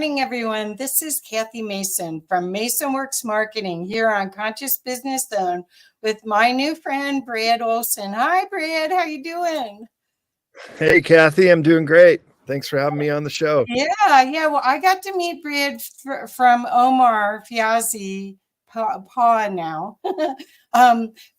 morning, everyone. This is Kathy Mason from Mason Works Marketing here on Conscious Business Zone with my new friend, Brad Olsen. Hi, Brad. How you doing? Hey, Kathy. I'm doing great. Thanks for having me on the show. Yeah. Well, I got to meet Brad from Omar Fiazi, Pa now,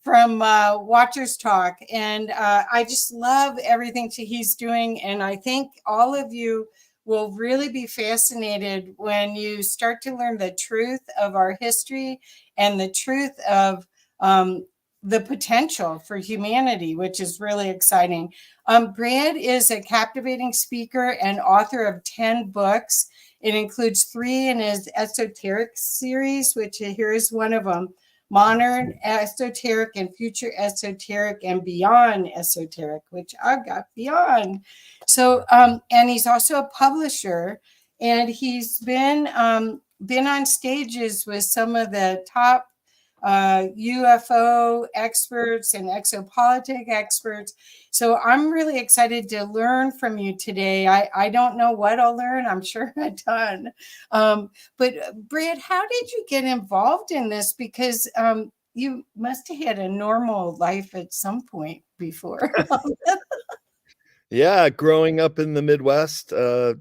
from Watchers Talk. And I just love everything he's doing. And I think all of you will really be fascinated when you start to learn the truth of our history and the truth of the potential for humanity, which is really exciting. Brad is a captivating speaker and author of 10 books. It includes 3 in his Esoteric Series, which here is one of them: Modern Esoteric and Future Esoteric and Beyond Esoteric, which I've got Beyond. So, and he's also a publisher, and he's been on stages with some of the top UFO experts and exopolitic experts. So I'm really excited to learn from you today. I don't know what I'll learn. I'm sure a ton. But Brad, how did you get involved in this? Because you must have had a normal life at some point before. Yeah, growing up in the Midwest,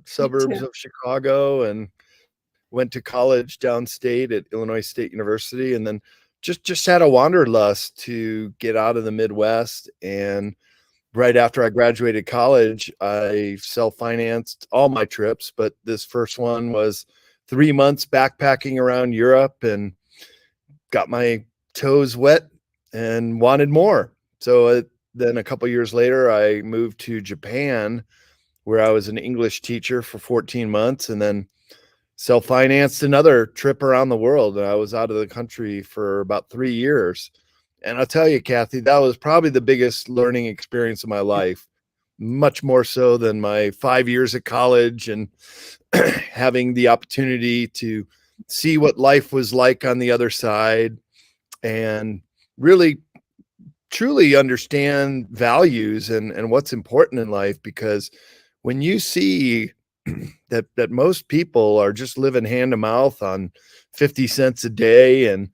suburbs of Chicago, and went to college downstate at Illinois State University, and then just had a wanderlust to get out of the Midwest. And right after I graduated college, I self-financed all my trips, but this first one was 3 months backpacking around Europe and got my toes wet and wanted more. So then a couple years later, I moved to Japan, where I was an English teacher for 14 months, and then self-financed another trip around the world. And I was out of the country for about 3 years. And I'll tell you, Kathy, that was probably the biggest learning experience of my life, much more so than my 5 years at college and having the opportunity to see what life was like on the other side and really truly understand values and what's important in life. Because when you see that most people are just living hand to mouth on 50 cents a day, and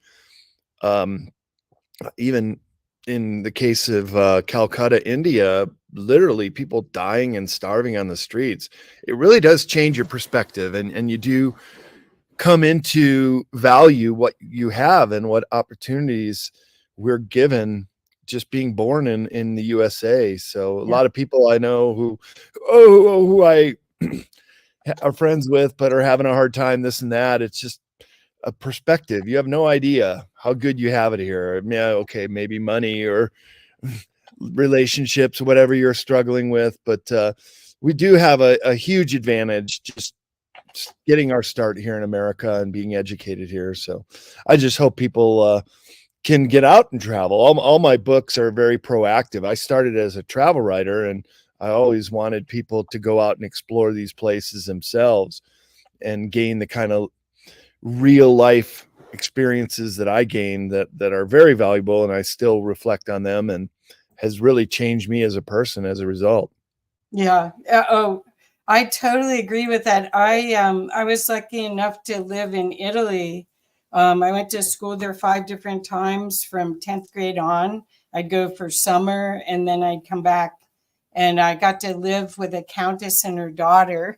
even in the case of Calcutta, India, literally people dying and starving on the streets, it really does change your perspective, and you do come into value what you have and what opportunities we're given just being born in the USA. So a lot of people I know who I are friends with but are having a hard time, this and that. It's just a perspective. You have no idea how good you have it here. Yeah, okay, maybe money or relationships, whatever you're struggling with, but we do have a huge advantage just getting our start here in America and being educated here. So I just hope people can get out and travel. All my books are very proactive. I started as a travel writer, and I always wanted people to go out and explore these places themselves and gain the kind of real life experiences that I gained that are very valuable, and I still reflect on them, and has really changed me as a person as a result. Yeah. I totally agree with that. I was lucky enough to live in Italy. I went to school there 5 different times from 10th grade on. I'd go for summer and then I'd come back, and I got to live with a countess and her daughter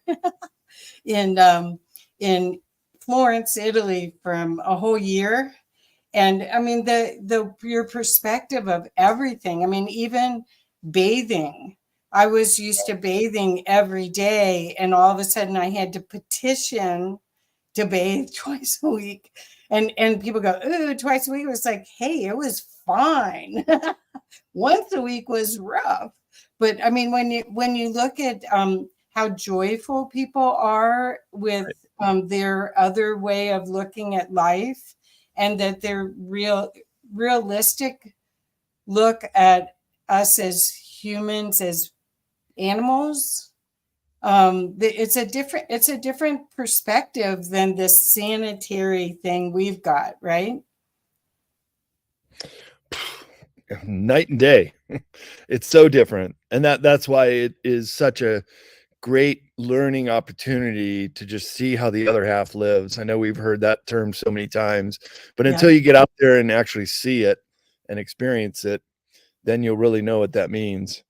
in Florence, Italy, from a whole year. And I mean, your perspective of everything. I mean, even bathing. I was used to bathing every day, and all of a sudden I had to petition to bathe twice a week. And people go, ooh, twice a week. It was like, hey, it was fine. Once a week was rough. But I mean, when you look at how joyful people are with their other way of looking at life, and that their realistic look at us as humans, as animals, it's a different perspective than this sanitary thing we've got, right? Night and day. It's so different, and that's why it is such a great learning opportunity to just see how the other half lives. I know we've heard that term so many times, but Yeah. until you get out there and actually see it and experience it, then you'll really know what that means.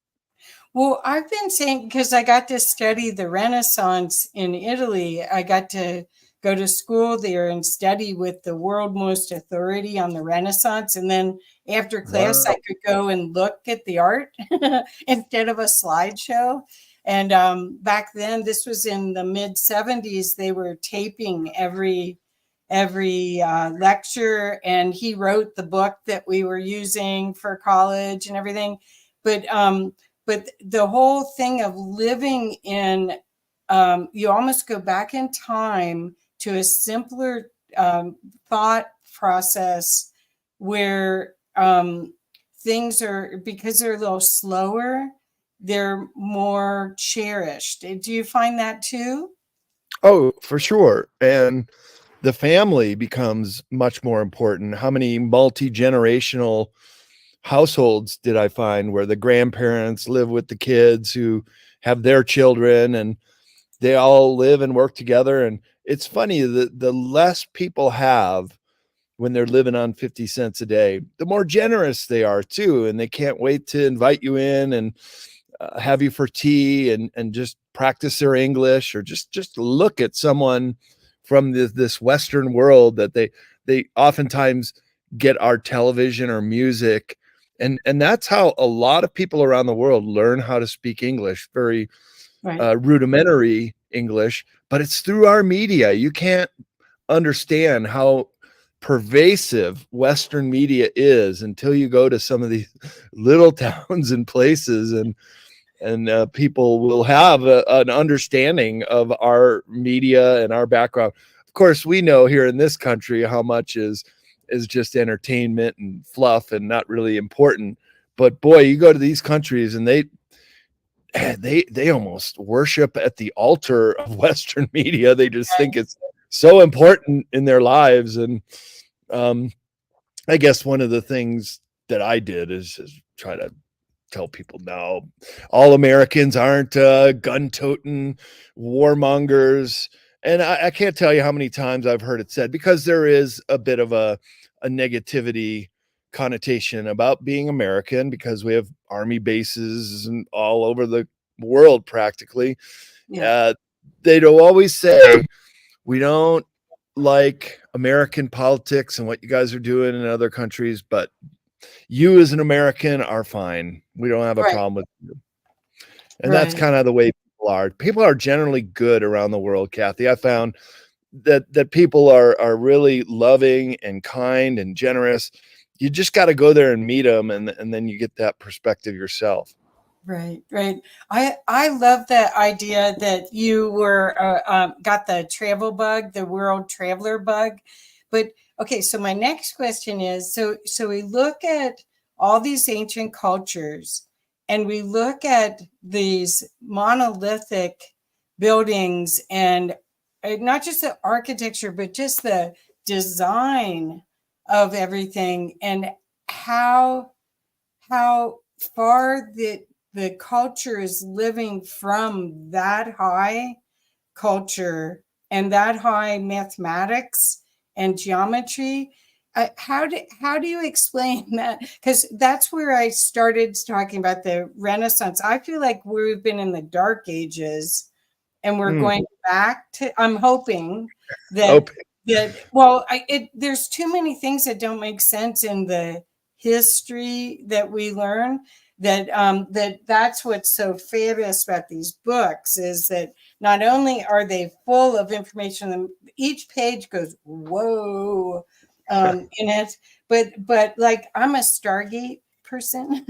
Well, I've been saying, because I got to study the Renaissance in Italy, I got to go to school there and study with the world most authority on the Renaissance. And then after class, Wow. I could go and look at the art instead of a slideshow. And back then, this was in the mid 70s, they were taping every lecture, and he wrote the book that we were using for college and everything. But the whole thing of living in, you almost go back in time to a simpler thought process where things are, because they're a little slower, they're more cherished. Do you find that too? Oh, for sure. And the family becomes much more important. How many multi-generational households did I find where the grandparents live with the kids who have their children, and they all live and work together? And it's funny that the less people have when they're living on 50 cents a day, the more generous they are too. And they can't wait to invite you in and have you for tea and just practice their English, or just look at someone from this Western world that they oftentimes get our television or music. And that's how a lot of people around the world learn how to speak English, very Right. rudimentary English, but it's through our media. You can't understand how pervasive Western media is until you go to some of these little towns and places, and people will have an understanding of our media and our background. Of course, we know here in this country how much is just entertainment and fluff and not really important. But boy, you go to these countries and they almost worship at the altar of Western media. They just think it's so important in their lives. And I guess one of the things that I did is try to tell people, no, all Americans aren't gun-toting warmongers. And I can't tell you how many times I've heard it said, because there is a bit of a negativity connotation about being American, because we have army bases and all over the world practically. Yeah. They'd always say, we don't like American politics and what you guys are doing in other countries, but you as an American are fine. We don't have a Right. problem with you. And that's Right. kind of the way people are. People are generally good around the world, Kathy. I found that people are really loving and kind and generous. You just got to go there and meet them, and then you get that perspective yourself. Right, right. I love that idea that you were got the travel bug, the world traveler bug. But okay, so my next question is, so we look at all these ancient cultures, and we look at these monolithic buildings, and not just the architecture, but just the design of everything, and how how far the culture is living from that high culture and that high mathematics and geometry. How do you explain that? Because that's where I started talking about the Renaissance. I feel like we've been in the Dark Ages, and we're Mm, going back to. I'm hoping that okay. well, there's too many things that don't make sense in the history that we learn, that's what's so fabulous about these books, is that not only are they full of information, each page goes whoa in it, but like, I'm a Stargate person.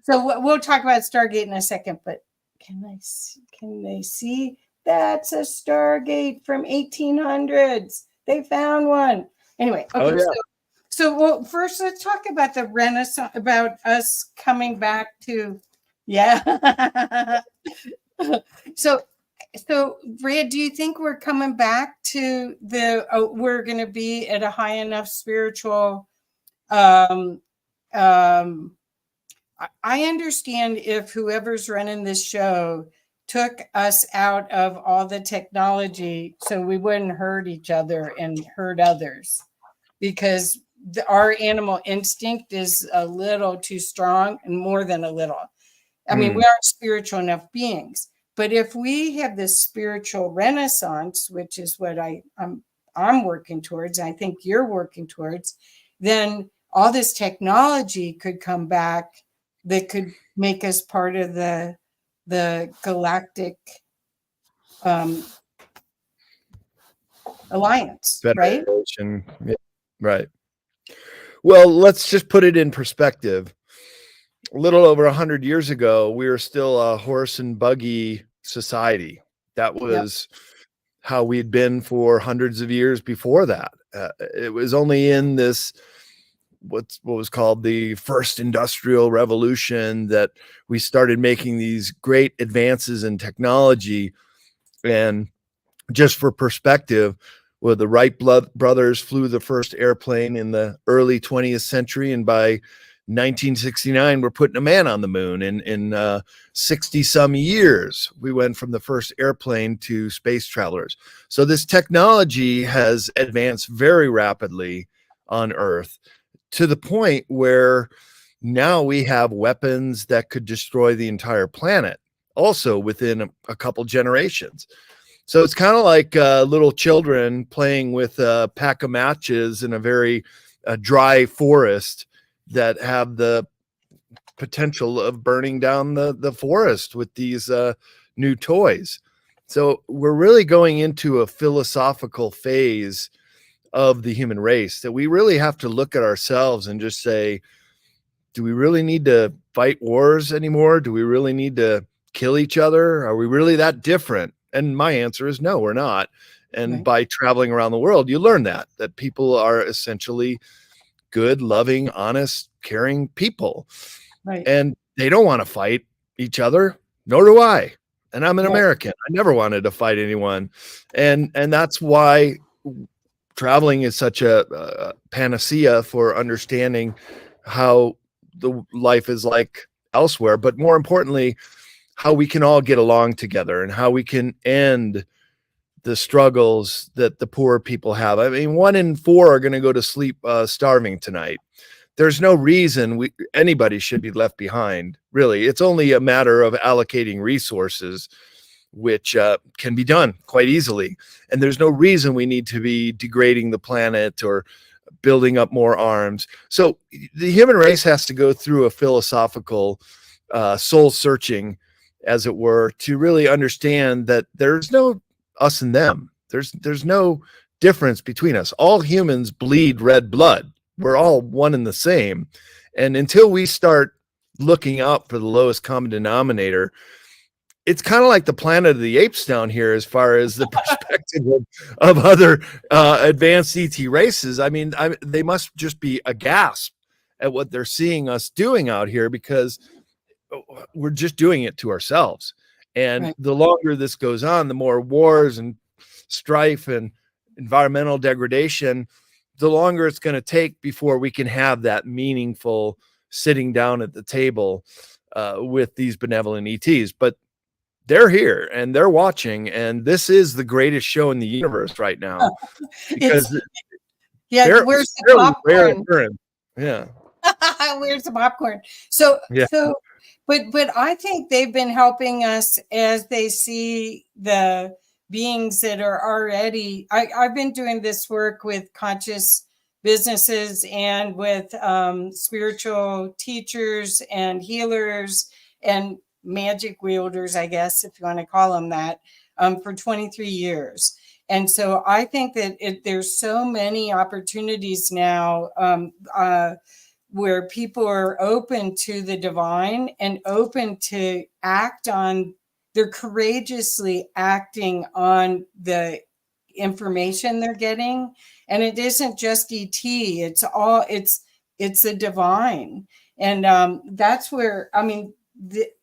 So we'll talk about Stargate in a second, but can they see that's a Stargate from 1800s? They found one. Anyway, Oh okay, yeah. so well, first let's talk about the Renaissance, about us coming back to, yeah. so Brad, do you think we're coming back to we're going to be at a high enough spiritual um um I understand if whoever's running this show took us out of all the technology so we wouldn't hurt each other and hurt others, because our animal instinct is a little too strong, and more than a little. I mean, we aren't spiritual enough beings. But if we have this spiritual renaissance, which is what I'm working towards, I think you're working towards, then all this technology could come back that could make us part of the galactic alliance, right? Federation. Yeah, right. Well, let's just put it in perspective. A little over 100 years ago, we were still a horse and buggy society. That was how we'd been for hundreds of years before that. It was only in this what was called the first industrial revolution that we started making these great advances in technology. And just for perspective, well, the Wright brothers flew the first airplane in the early 20th century, and by 1969, we're putting a man on the moon. In 60 some years, we went from the first airplane to space travelers. So this technology has advanced very rapidly on Earth, to the point where now we have weapons that could destroy the entire planet also within a couple generations. So it's kind of like little children playing with a pack of matches in a very dry forest that have the potential of burning down the forest with these new toys. So we're really going into a philosophical phase of the human race that we really have to look at ourselves and just say, do we really need to fight wars anymore? Do we really need to kill each other? Are we really that different? And my answer is no, we're not. And by traveling around the world, you learn that people are essentially good, loving, honest, caring people. Right. And they don't want to fight each other, nor do I. And I'm an American. I never wanted to fight anyone. And that's why traveling is such a panacea for understanding how the life is like elsewhere, but more importantly, how we can all get along together and how we can end the struggles that the poor people have. I mean, 1 in 4 are going to go to sleep starving tonight. There's no reason anybody should be left behind, really. It's only a matter of allocating resources, which can be done quite easily. And there's no reason we need to be degrading the planet or building up more arms. So the human race has to go through a philosophical soul searching, as it were, to really understand that there's no us and them. There's no difference between us. All humans bleed red blood. We're all one and the same. And until we start looking out for the lowest common denominator, it's kind of like the Planet of the Apes down here as far as the perspective of other advanced ET races. I mean, they must just be aghast at what they're seeing us doing out here, because we're just doing it to ourselves. And the longer this goes on, the more wars and strife and environmental degradation, the longer it's going to take before we can have that meaningful sitting down at the table with these benevolent ETs. But they're here and they're watching, and this is the greatest show in the universe right now. Because where's the popcorn? Yeah. Where's the popcorn? So but I think they've been helping us as they see the beings that are already. I've been doing this work with conscious businesses and with spiritual teachers and healers and magic wielders, I guess, if you want to call them that, for 23 years. And so I think that there's so many opportunities now where people are open to the divine and open to they're courageously acting on the information they're getting. And it isn't just ET, it's the divine. And that's where, I mean,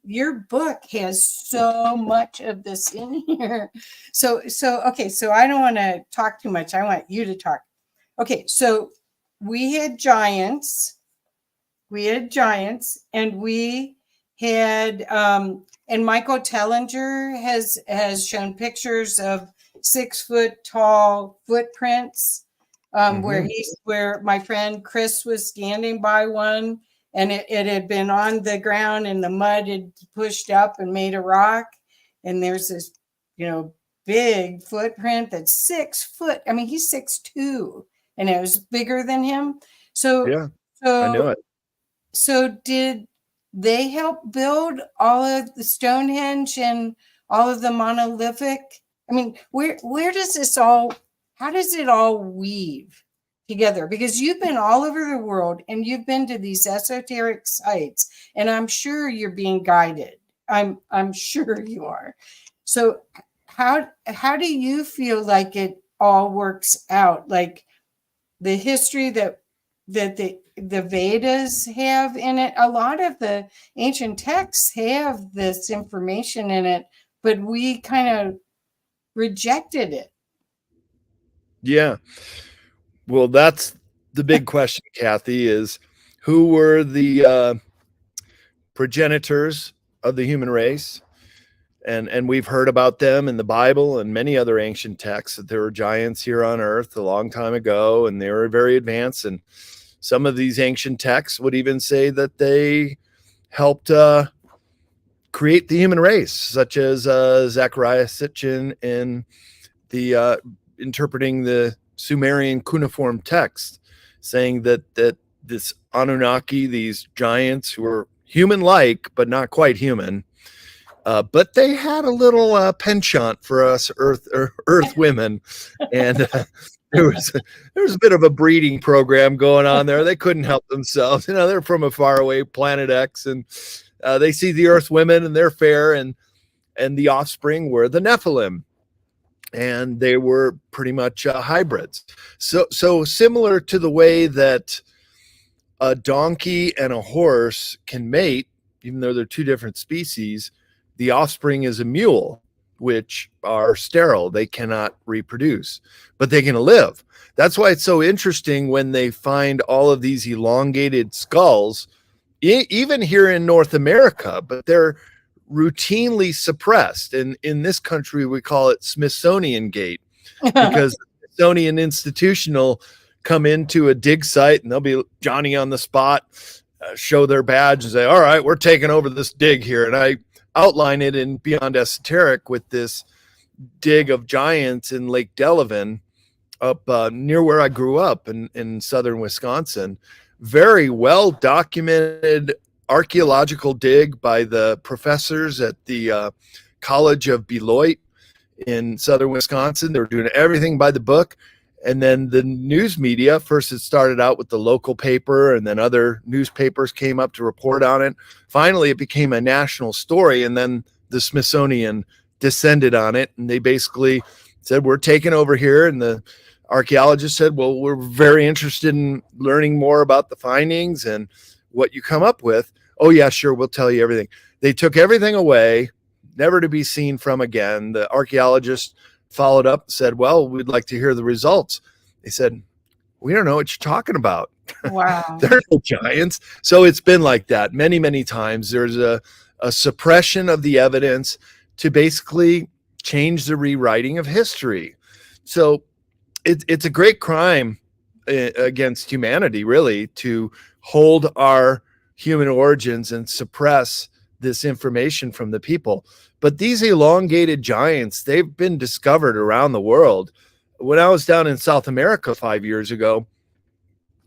your book has so much of this in here. So okay, so I don't want to talk too much. I want you to talk. Okay, so we had giants, and we had and Michael Tellinger has shown pictures of 6 foot tall footprints, where my friend Chris was standing by one, and it had been on the ground and the mud had pushed up and made a rock, and there's this, big footprint that's 6 foot. I mean, he's 6'2", and it was bigger than him. So Yeah, I knew it. So did they help build all of the Stonehenge and all of the monolithic? I mean, where does this all, how does it all weave together? Because you've been all over the world and you've been to these esoteric sites, and I'm sure you're being guided. I'm sure you are. So how do you feel like it all works out? Like the history that the Vedas have in it, a lot of the ancient texts have this information in it, but we kind of rejected it. Yeah. Well, that's the big question, Kathy, is who were the progenitors of the human race? And we've heard about them in the Bible and many other ancient texts, that there were giants here on Earth a long time ago, and they were very advanced. And some of these ancient texts would even say that they helped create the human race, such as Zechariah Sitchin in the interpreting the Sumerian cuneiform text, saying that this Anunnaki, these giants who were human-like but not quite human, but they had a little penchant for us Earth women, and there was a bit of a breeding program going on there. They couldn't help themselves. They're from a faraway planet X, and they see the Earth women, and they're fair, and the offspring were the Nephilim, and they were pretty much hybrids. So similar to the way that a donkey and a horse can mate, even though they're two different species, the offspring is a mule, which are sterile. They cannot reproduce, but they can live. That's why it's so interesting when they find all of these elongated skulls, even here in North America, but they're routinely suppressed. And in this country, we call it Smithsonian Gate, because the Smithsonian Institutional come into a dig site and they'll be Johnny on the spot, show their badge and say, all right, we're taking over this dig here. And I outline it in Beyond Esoteric with this dig of giants in Lake Delavan up near where I grew up in southern Wisconsin. Very well documented archaeological dig by the professors at the College of Beloit in southern Wisconsin. They were doing everything by the book. And then the news media, first it started out with the local paper, and then other newspapers came up to report on it. Finally, it became a national story, and then the Smithsonian descended on it, and they basically said, we're taking over here. And the archaeologists said, well, we're very interested in learning more about the findings and what you come up with. Oh, yeah, sure, we'll tell you everything. They took everything away, never to be seen from again. The archaeologists followed up and said, well, we'd like to hear the results. They said, we don't know what you're talking about. Wow. There are no giants. So it's been like that many, many times. There's a suppression of the evidence to basically change the rewriting of history. So it's a great crime against humanity, really, to hold our human origins and suppress this information from the people. But these elongated giants, they've been discovered around the world. When I was down in South America 5 years ago,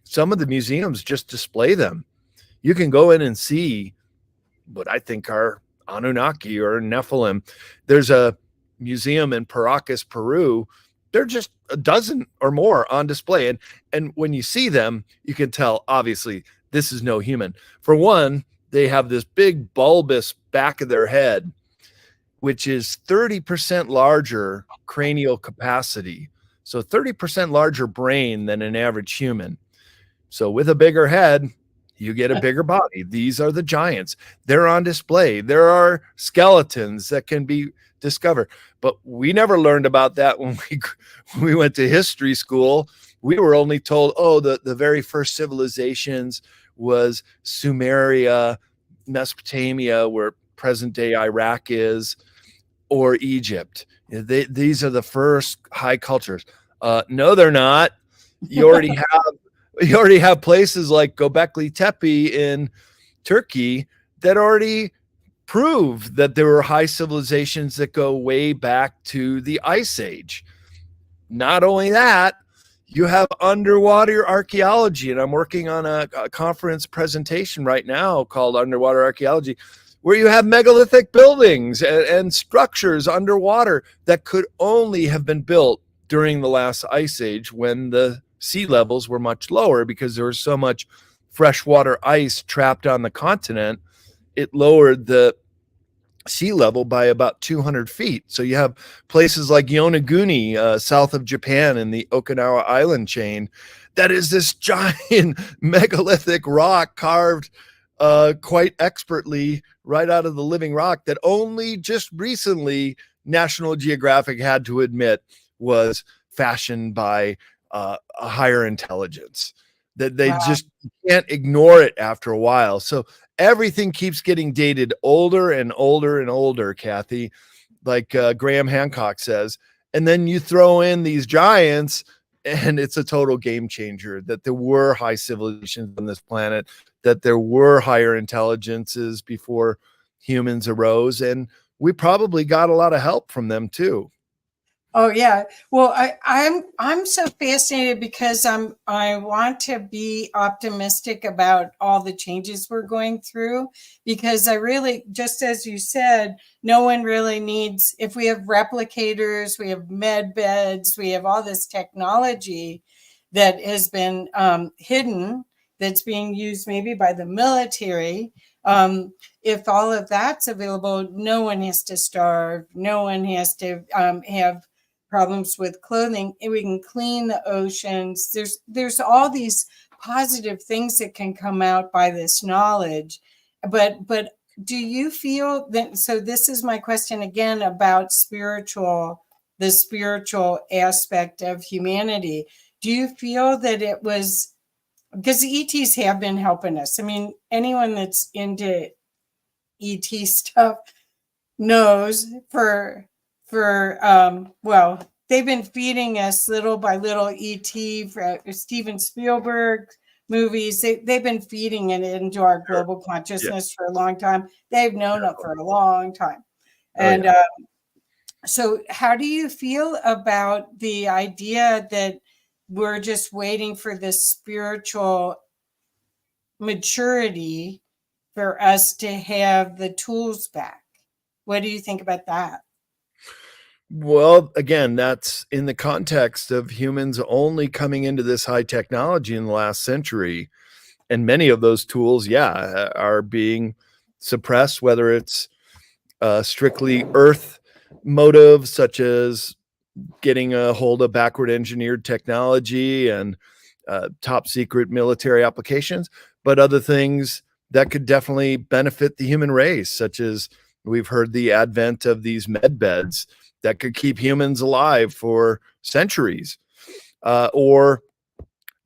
some of the museums just display them. You can go in and see what I think are Anunnaki or Nephilim. There's a museum in Paracas, Peru. They're just a dozen or more on display. And when you see them, you can tell, obviously, this is no human. For one, they have this big bulbous back of their head, which is 30% larger cranial capacity. So 30% larger brain than an average human. So with a bigger head, you get a bigger body. These are the giants. They're on display. There are skeletons that can be discovered. But we never learned about that when we went to history school. We were only told, the very first civilizations was Sumeria, Mesopotamia, where present day Iraq is, or Egypt. These are the first high cultures. No, they're not. You already have places like Göbekli Tepe in Turkey that already prove that there were high civilizations that go way back to the Ice Age. Not only that, you have underwater archaeology, and I'm working on a conference presentation right now called Underwater Archaeology, where you have megalithic buildings and structures underwater that could only have been built during the last ice age, when the sea levels were much lower, because there was so much freshwater ice trapped on the continent. It lowered the sea level by about 200 feet. So you have places like Yonaguni, south of Japan, in the Okinawa island chain, that is this giant megalithic rock carved quite expertly right out of the living rock, that only just recently National Geographic had to admit was fashioned by a higher intelligence, that they just can't ignore it after a while. So everything keeps getting dated older and older and older, Kathy, like Graham Hancock says. And then you throw in these giants, and it's a total game changer, that there were high civilizations on this planet, that there were higher intelligences before humans arose. And we probably got a lot of help from them too. Oh yeah. Well, I'm so fascinated because I want to be optimistic about all the changes we're going through, because I really, just as you said, no one really needs, if we have replicators, we have med beds, we have all this technology that has been hidden, that's being used maybe by the military. If all of that's available, no one has to starve, no one has to have problems with clothing, and we can clean the oceans. There's all these positive things that can come out by this knowledge. But do you feel that, so this is my question again about the spiritual aspect of humanity. Do you feel that it was, because the ETs have been helping us. I mean, anyone that's into ET stuff knows well, they've been feeding us little by little ET, for Steven Spielberg movies. They've been feeding it into our global consciousness for a long time. They've known it for a long time. And so how do you feel about the idea that we're just waiting for this spiritual maturity for us to have the tools back? What do you think about that? Well, again, that's in the context of humans only coming into this high technology in the last century. And many of those tools, are being suppressed, whether it's strictly Earth motives, such as getting a hold of backward engineered technology and top secret military applications, but other things that could definitely benefit the human race, such as we've heard the advent of these med beds that could keep humans alive for centuries, or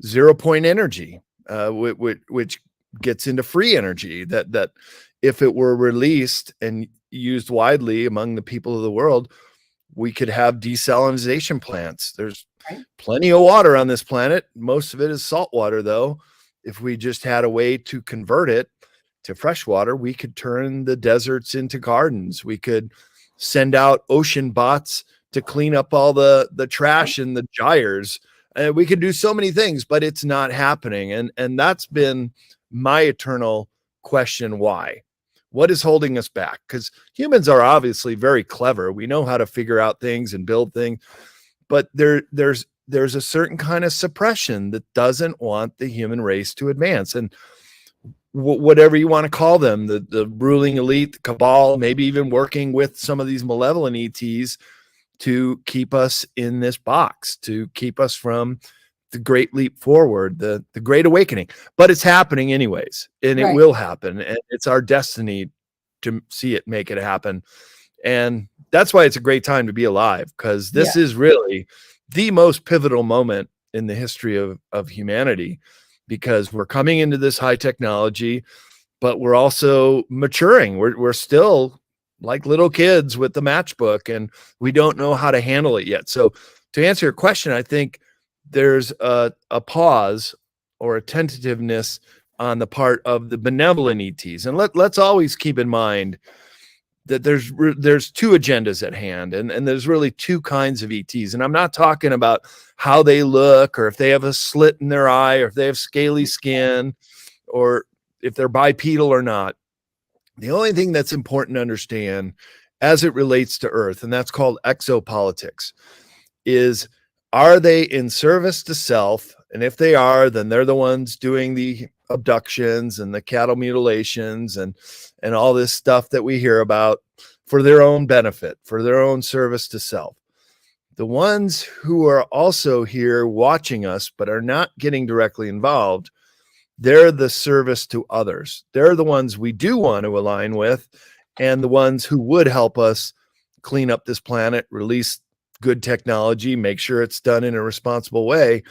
0-point energy, which gets into free energy, that if it were released and used widely among the people of the world, we could have desalination plants. There's plenty of water on this planet. Most of it is salt water, though. If we just had a way to convert it to fresh water, we could turn the deserts into gardens. We could send out ocean bots to clean up all the trash in the gyres. And we could do so many things, but it's not happening. And that's been my eternal question. Why? What is holding us back? Because humans are obviously very clever. We know how to figure out things and build things, but there's a certain kind of suppression that doesn't want the human race to advance. And whatever you want to call them, the ruling elite, the cabal, maybe even working with some of these malevolent ETs to keep us in this box, to keep us from the great leap forward, the great awakening. But it's happening anyways, and it will happen. And it's our destiny to see it, make it happen. And that's why it's a great time to be alive, because this is really the most pivotal moment in the history of humanity, because we're coming into this high technology, but we're also maturing. We're still like little kids with the matchbook, and we don't know how to handle it yet. So to answer your question, I think there's a pause or a tentativeness on the part of the benevolent ETs. And let's always keep in mind that there's two agendas at hand, and there's really two kinds of ETs. And I'm not talking about how they look, or if they have a slit in their eye, or if they have scaly skin, or if they're bipedal or not. The only thing that's important to understand as it relates to Earth, and that's called exopolitics, is, are they in service to self? And if they are, then they're the ones doing the abductions and the cattle mutilations and all this stuff that we hear about for their own benefit, for their own service to self. The ones who are also here watching us but are not getting directly involved, they're the service to others. They're the ones we do want to align with, and the ones who would help us clean up this planet, release good technology, make sure it's done in a responsible way.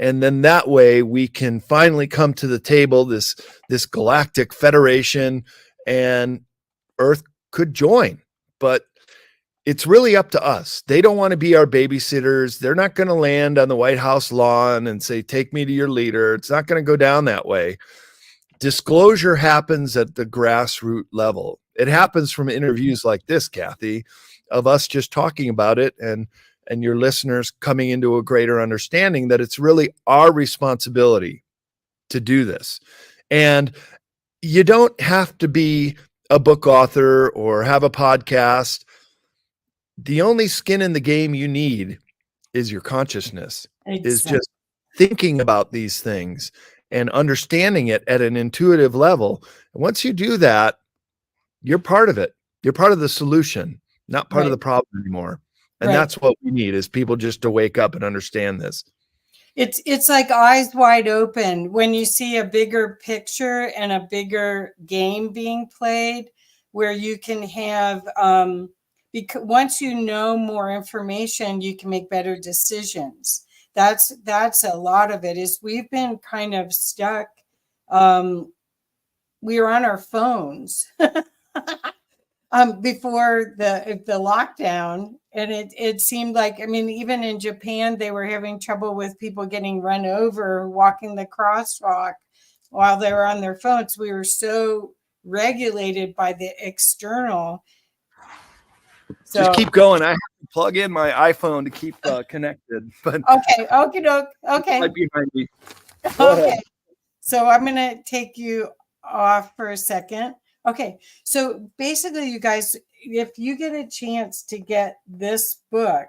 And then that way we can finally come to the table, this galactic federation, and Earth could join. But it's really up to us. They don't want to be our babysitters. They're not going to land on the White House lawn and say, take me to your leader. It's not going to go down that way. Disclosure happens at the grassroots level. It happens from interviews like this, Kathy, of us just talking about it, and your listeners coming into a greater understanding that it's really our responsibility to do this. And you don't have to be a book author or have a podcast. The only skin in the game you need is your consciousness, is just thinking about these things and understanding it at an intuitive level. And once you do that, you're part of it. You're part of the solution, not part of the problem anymore. And that's what we need, is people just to wake up and understand this. It's like eyes wide open when you see a bigger picture and a bigger game being played, where you can have, because once you know more information, you can make better decisions. That's a lot of it. Is we've been kind of stuck. We were on our phones before the lockdown, and it seemed like, I mean, even in Japan, they were having trouble with people getting run over walking the crosswalk while they were on their phones. We were so regulated by the external. So, just keep going. I have to plug in my iPhone to keep connected. But okay. Right behind me. Okay. So I'm going to take you off for a second. Okay. So basically, you guys, if you get a chance to get this book,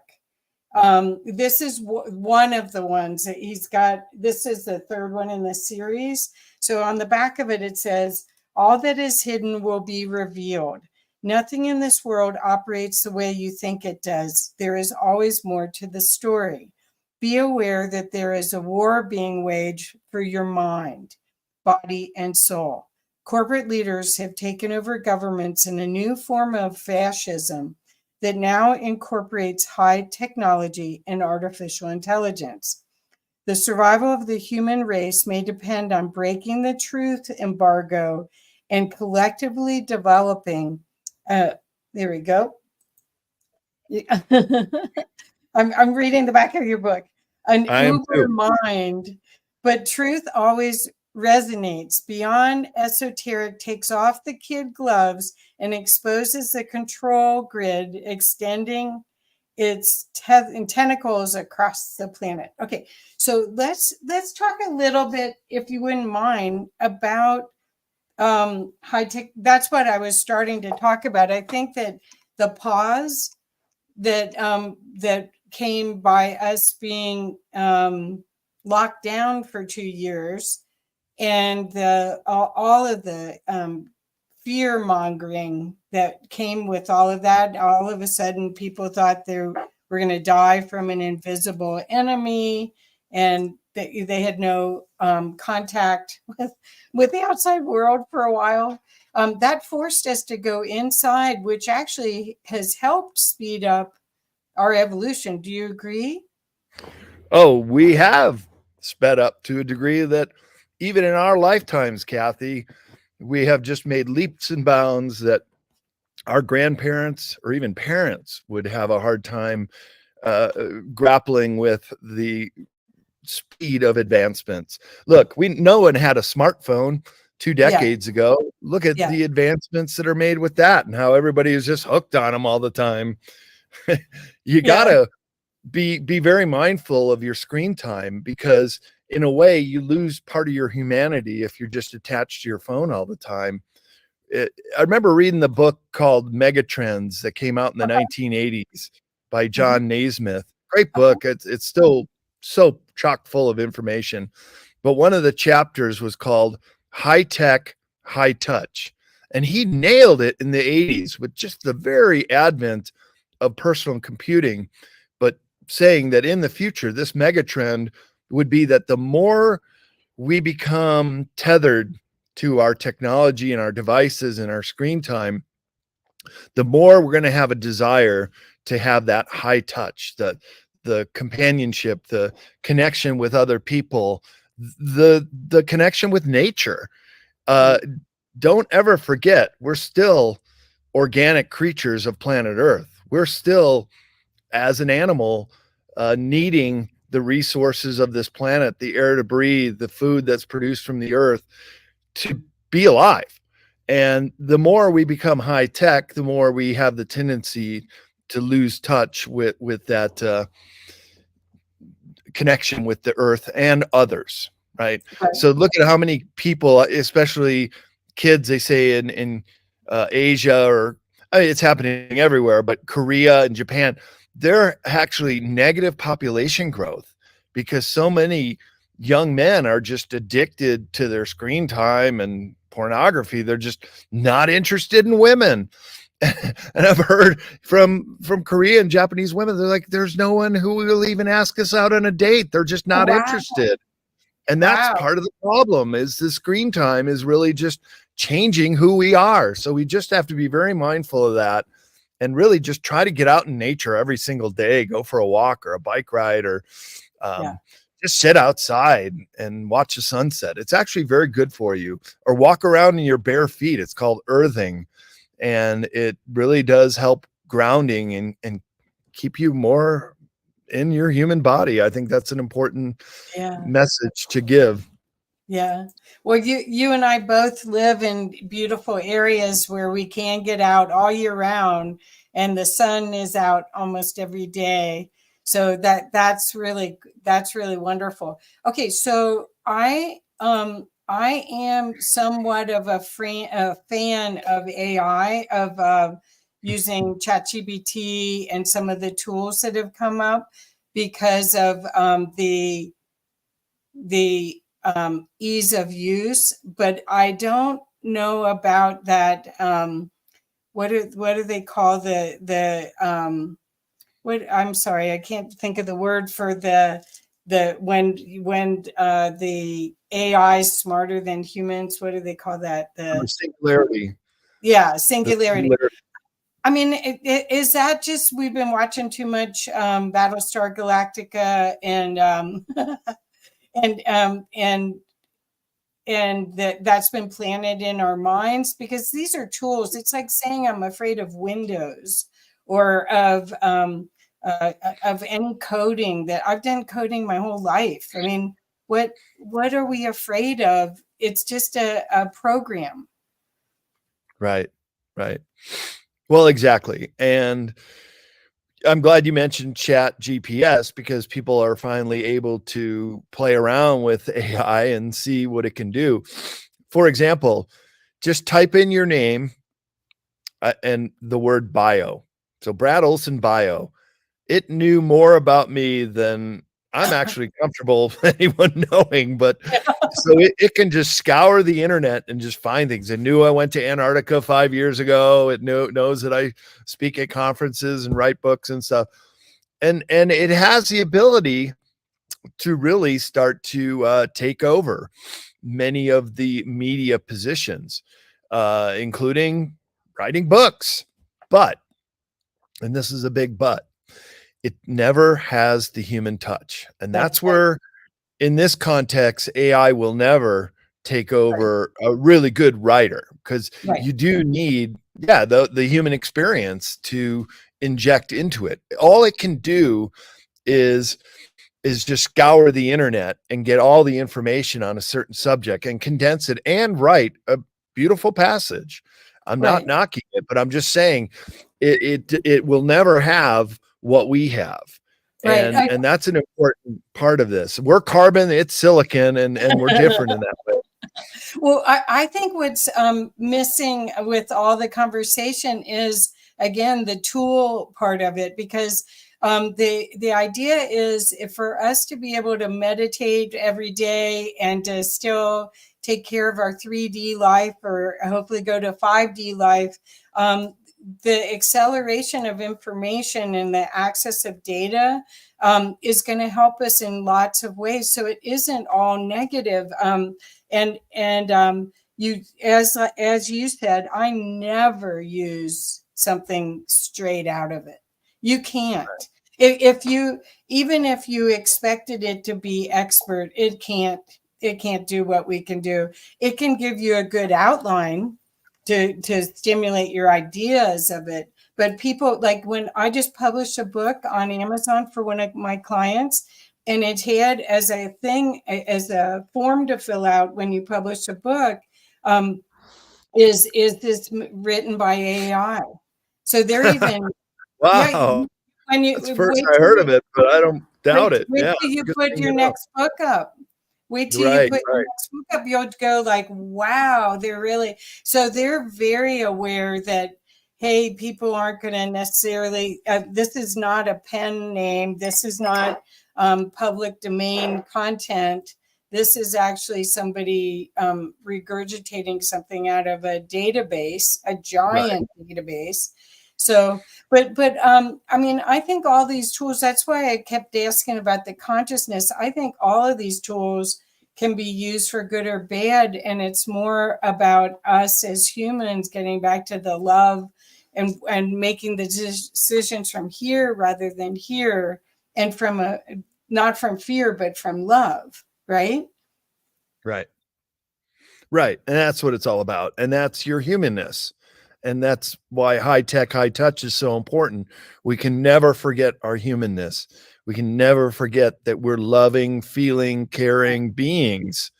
this is one of the ones that he's got. This is the third one in the series. So on the back of it, it says, all that is hidden will be revealed. Nothing in this world operates the way you think it does. There is always more to the story. Be aware that there is a war being waged for your mind, body, and soul. Corporate leaders have taken over governments in a new form of fascism that now incorporates high technology and artificial intelligence. The survival of the human race may depend on breaking the truth embargo and collectively developing. There we go. I'm reading the back of your book. An uber mind, but truth always resonates. Beyond Esoteric takes off the kid gloves and exposes the control grid, extending its tentacles across the planet. Okay, so let's talk a little bit, if you wouldn't mind, about high tech. That's what I was starting to talk about. I think that the pause that that came by us being locked down for 2 years, and all of the fear mongering that came with all of that. All of a sudden, people thought they were going to die from an invisible enemy, and they had no contact with the outside world for a while. That forced us to go inside, which actually has helped speed up our evolution. Do you agree? Oh, we have sped up to a degree that even in our lifetimes, Kathy, we have just made leaps and bounds that our grandparents or even parents would have a hard time grappling with the speed of advancements. Look, no one had a smartphone 2 decades ago. Look at Yeah. the advancements that are made with that and how everybody is just hooked on them all the time. You gotta be very mindful of your screen time, because in a way you lose part of your humanity if you're just attached to your phone all the time. I remember reading the book called Megatrends that came out in the 1980s by John Naismith. Great book. It's still so chock full of information. But one of the chapters was called High Tech, High Touch. And he nailed it in the 80s with just the very advent of personal computing, but saying that in the future, this megatrend would be that the more we become tethered to our technology and our devices and our screen time, the more we're going to have a desire to have that high touch, the companionship, the connection with other people, the connection with nature. Don't ever forget, we're still organic creatures of planet Earth. We're still, as an animal, needing the resources of this planet, the air to breathe, the food that's produced from the earth to be alive. And the more we become high tech, the more we have the tendency to lose touch with that connection with the earth and others, right? So look at how many people, especially kids, they say in Asia, or I mean, it's happening everywhere, but Korea and Japan, they're actually negative population growth because so many young men are just addicted to their screen time and pornography. They're just not interested in women. And I've heard from Korean, Japanese women, they're like, there's no one who will even ask us out on a date. They're just not interested. And that's part of the problem, is the screen time is really just changing who we are. So we just have to be very mindful of that and really just try to get out in nature every single day, go for a walk or a bike ride, or just sit outside and watch the sunset. It's actually very good for you. Or walk around in your bare feet. It's called earthing. And it really does help grounding and keep you more in your human body. I think that's an important message to give. Yeah. Well, you and I both live in beautiful areas where we can get out all year round, and the sun is out almost every day. So that's really wonderful. Okay, so I am somewhat of a fan of AI, of using ChatGPT and some of the tools that have come up because of the ease of use, but I don't know about that. What do they call what? I'm sorry, I can't think of the word for when the AI is smarter than humans. What do they call that? The singularity. Yeah, singularity. I mean, is that just we've been watching too much Battlestar Galactica and and that's been planted in our minds, because these are tools. It's like saying I'm afraid of Windows or of any coding. That I've done coding my whole life. I mean, what are we afraid of? It's just a program. Right. Well, exactly. And I'm glad you mentioned Chat GPS, because people are finally able to play around with AI and see what it can do. For example, just type in your name and the word bio. So Brad Olsen bio. It knew more about me than I'm actually comfortable with anyone knowing, but so it can just scour the internet and just find things. It knew I went to Antarctica 5 years ago. It knows that I speak at conferences and write books and stuff. And it has the ability to really start to take over many of the media positions, including writing books. But, and this is a big but, it never has the human touch. And that's where, in this context, AI will never take over a really good writer, because Right. you do need, the human experience to inject into it. All it can do is just scour the internet and get all the information on a certain subject and condense it and write a beautiful passage. I'm not knocking it, but I'm just saying it will never have what we have. Right. And that's an important part of this. We're carbon, it's silicon, and we're different in that way. Well, I think what's missing with all the conversation is, again, the tool part of it, because the idea is for us to be able to meditate every day and to still take care of our 3D life, or hopefully go to 5D life, the acceleration of information and the access of data is going to help us in lots of ways. So it isn't all negative. And you, as you said, I never use something straight out of it. You can't. If you, even if you expected it to be expert, it can't do what we can do. It can give you a good outline to stimulate your ideas of it. But people, like when I just published a book on Amazon for one of my clients, and it had as a thing, as a form to fill out when you publish a book, is this written by AI? So they're even Wow. when you That's the first I heard of it, but I don't doubt it. wait Yeah, till you good put thing your to know. next book up. Wait till you put your next book up. You'll go like, wow, they're really, so they're very aware that, hey, people aren't going to necessarily, this is not a pen name. This is not public domain content. This is actually somebody regurgitating something out of a database, a giant database. So, but I mean, I think all these tools, that's why I kept asking about the consciousness. I think all of these tools can be used for good or bad. And it's more about us as humans getting back to the love and making the decisions from here rather than here, and from not from fear, but from love. Right. Right. And that's what it's all about. And that's your humanness. And that's why high tech, high touch is so important. We can never forget our humanness. We can never forget that we're loving, feeling, caring beings,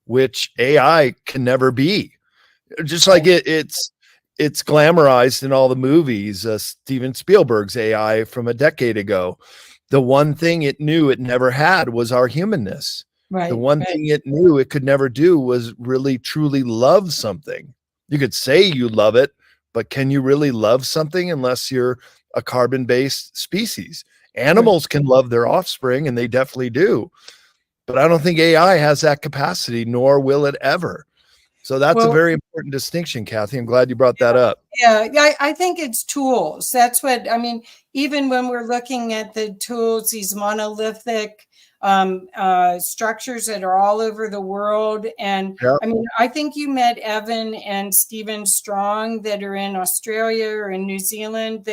which AI can never be. Just like it's glamorized in all the movies. Steven Spielberg's AI from a decade ago. The one thing it knew it never had was our humanness. Right. The one thing it knew it could never do was really truly love something. You could say you love it, but can you really love something unless you're a carbon-based species? Animals can love their offspring, and they definitely do. But I don't think AI has that capacity, nor will it ever. So that's a very important distinction, Kathy. I'm glad you brought that up. Yeah, I think it's tools. That's what I mean. Even when we're looking at the tools, these monolithic structures that are all over the world. And I mean, I think you met Evan and Stephen Strong that are in Australia or in New Zealand.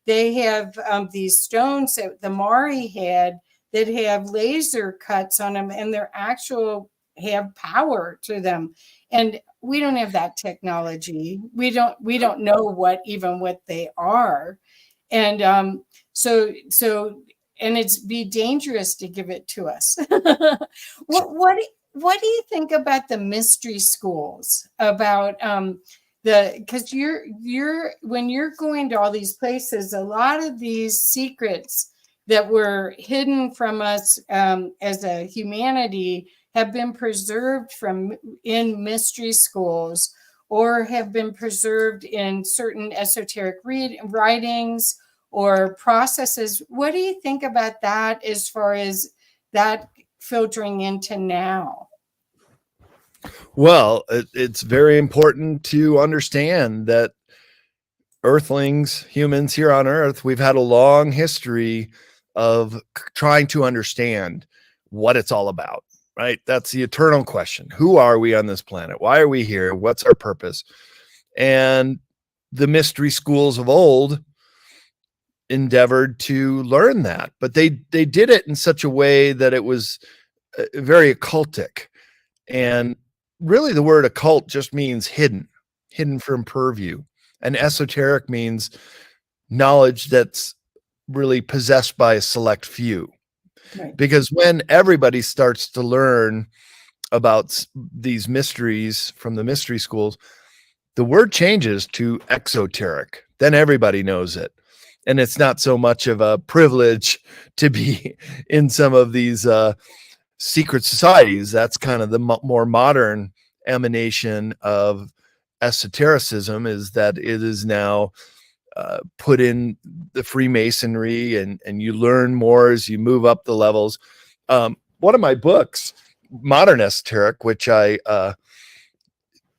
They have these stones that the Maori had that have laser cuts on them, and they're actual have power to them. And we don't have that technology. We don't know what they are. And so and it's be dangerous to give it to us. What do you think about the mystery schools, about because you're when you're going to all these places, a lot of these secrets that were hidden from us as a humanity have been preserved in mystery schools, or have been preserved in certain esoteric writings or processes. What do you think about that as far as that filtering into now? Well, it's very important to understand that Earthlings, humans here on Earth, we've had a long history of trying to understand what it's all about, right? That's the eternal question. Who are we on this planet? Why are we here? What's our purpose? And the mystery schools of old endeavored to learn that, but they did it in such a way that it was very occultic. And really the word occult just means hidden from purview. And esoteric means knowledge that's really possessed by a select few. Right. Because when everybody starts to learn about these mysteries from the mystery schools, the word changes to exoteric. Then everybody knows it. And it's not so much of a privilege to be in some of these secret societies. That's kind of the more modern emanation of esotericism, is that it is now put in the Freemasonry, and you learn more as you move up the levels. One of my books, Modern Esoteric, which I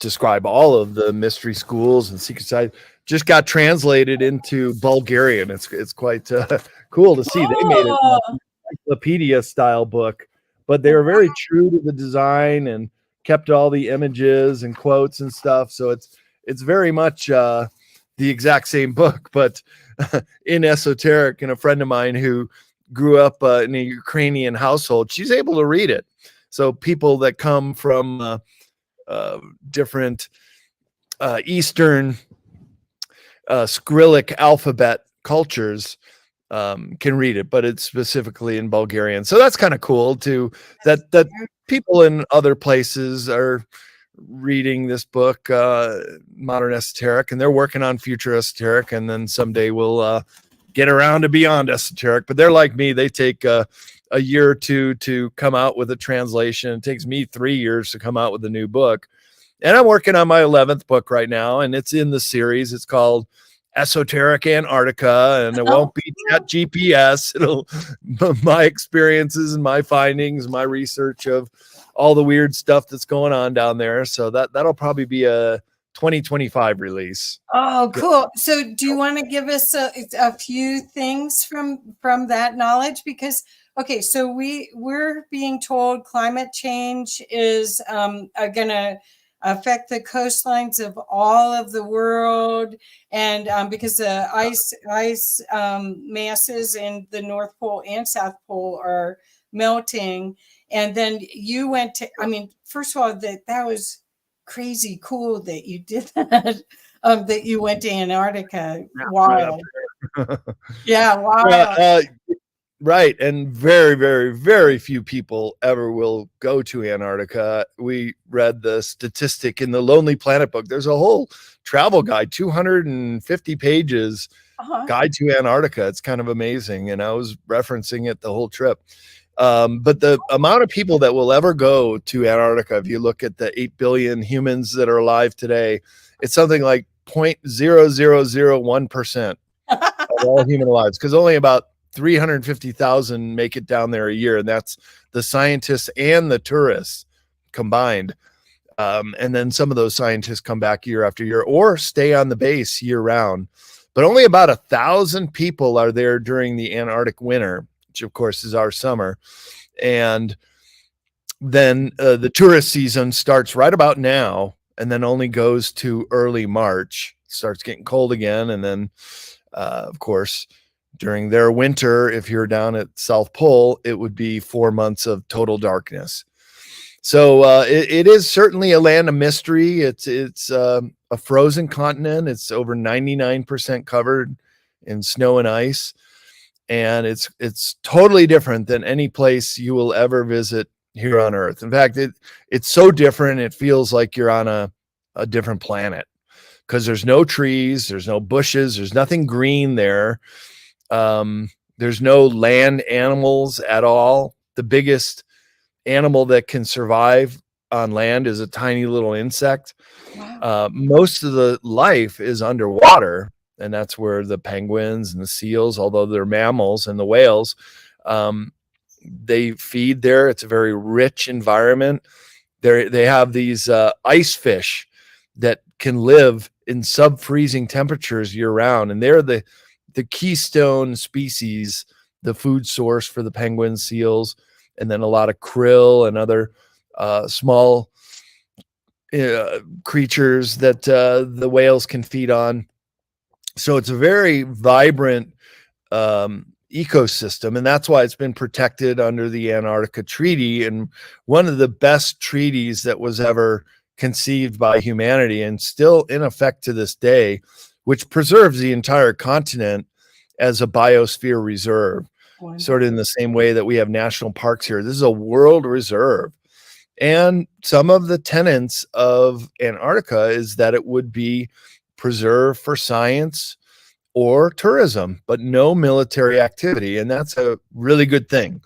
describe all of the mystery schools and secret society, just got translated into Bulgarian. It's quite cool to see. They made it Oh, an encyclopedia style book, but they were very true to the design and kept all the images and quotes and stuff. So it's very much the exact same book, but in esoteric. And a friend of mine who grew up in a Ukrainian household, she's able to read it. So people that come from different Eastern Cyrillic alphabet cultures can read it, but it's specifically in Bulgarian. So that's kind of cool too, that people in other places are reading this book, Modern Esoteric, and they're working on future esoteric, and then someday we'll get around to beyond esoteric. But they're like me, they take a year or two to come out with a translation. It takes me 3 years to come out with a new book. And I'm working on my 11th book right now, and it's in the series. It's called Esoteric Antarctica, and it won't be Chat GPS. It'll my experiences and my findings, my research of all the weird stuff that's going on down there. So that'll probably be a 2025 release. Oh, cool. So do you want to give us a few things from that knowledge? Because, okay, so we're being told climate change is going to affect the coastlines of all of the world, and because the ice masses in the North Pole and South Pole are melting. And then you went to, I mean, first of all, that was crazy cool that you did that. That you went to Antarctica. Wild. Yeah, wild. Right. And very, very, very few people ever will go to Antarctica. We read the statistic in the Lonely Planet book. There's a whole travel guide, 250 pages, guide to Antarctica. It's kind of amazing. And I was referencing it the whole trip. But the amount of people that will ever go to Antarctica, if you look at the 8 billion humans that are alive today, it's something like 0.0001% of all human lives, because only about 350,000 make it down there a year, and that's the scientists and the tourists combined. And then some of those scientists come back year after year or stay on the base year round. But only about 1,000 people are there during the Antarctic winter, which of course is our summer. And then the tourist season starts right about now, and then only goes to early March. It starts getting cold again, and then of course during their winter, if you're down at South Pole, it would be 4 months of total darkness. So it is certainly a land of mystery. It's a frozen continent. It's over 99% covered in snow and ice, and it's totally different than any place you will ever visit here on Earth. In fact, it's so different it feels like you're on a different planet, because there's no trees, there's no bushes, there's nothing green there. There's no land animals at all. The biggest animal that can survive on land is a tiny little insect. Wow. Most of the life is underwater, and that's where the penguins and the seals, although they're mammals, and the whales, they feed there. It's a very rich environment. They have these ice fish that can live in sub-freezing temperatures year round, and they're the keystone species, the food source for the penguin, seals, and then a lot of krill and other small creatures that the whales can feed on. So it's a very vibrant ecosystem, and that's why it's been protected under the Antarctica Treaty, and one of the best treaties that was ever conceived by humanity and still in effect to this day, which preserves the entire continent as a biosphere reserve. Wonderful. Sort of in the same way that we have national parks here. This is a world reserve. And some of the tenets of Antarctica is that it would be preserved for science or tourism, but no military activity. And that's a really good thing.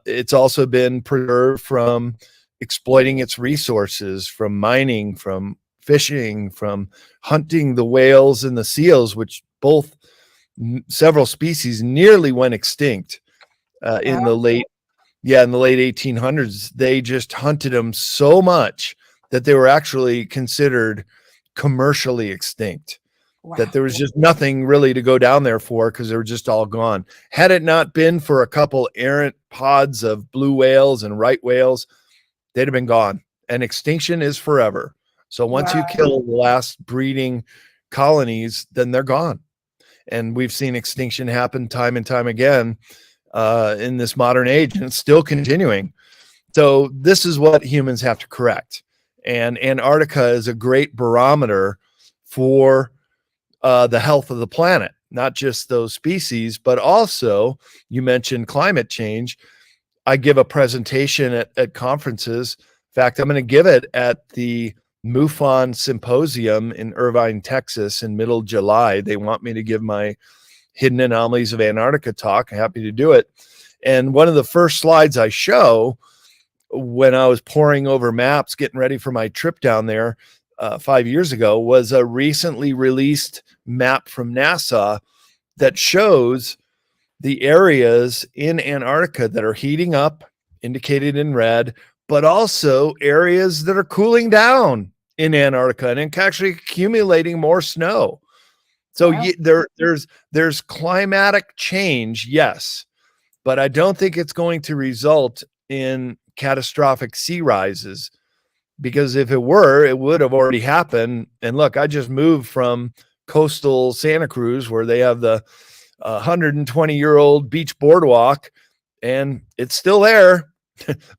It's also been preserved from exploiting its resources, from mining, from fishing, from hunting the whales and the seals, which both several species nearly went extinct in the late 1800s. They just hunted them so much that they were actually considered commercially extinct. Wow. That there was just nothing really to go down there for because they were just all gone. Had it not been for a couple errant pods of blue whales and right whales, they'd have been gone. And extinction is forever. So once you kill the last breeding colonies, then they're gone. And we've seen extinction happen time and time again in this modern age, and it's still continuing. So this is what humans have to correct. And Antarctica is a great barometer for the health of the planet, not just those species, but also, you mentioned climate change. I give a presentation at conferences. In fact, I'm going to give it at the MUFON Symposium in Irvine, Texas in middle July. They want me to give my Hidden Anomalies of Antarctica talk. I'm happy to do it. And one of the first slides I show when I was poring over maps, getting ready for my trip down there 5 years ago, was a recently released map from NASA that shows the areas in Antarctica that are heating up, indicated in red, but also areas that are cooling down in Antarctica and actually accumulating more snow. So there's climatic change, yes, but I don't think it's going to result in catastrophic sea rises, because if it were, it would have already happened. And look, I just moved from coastal Santa Cruz, where they have the 120-year-old beach boardwalk, and it's still there.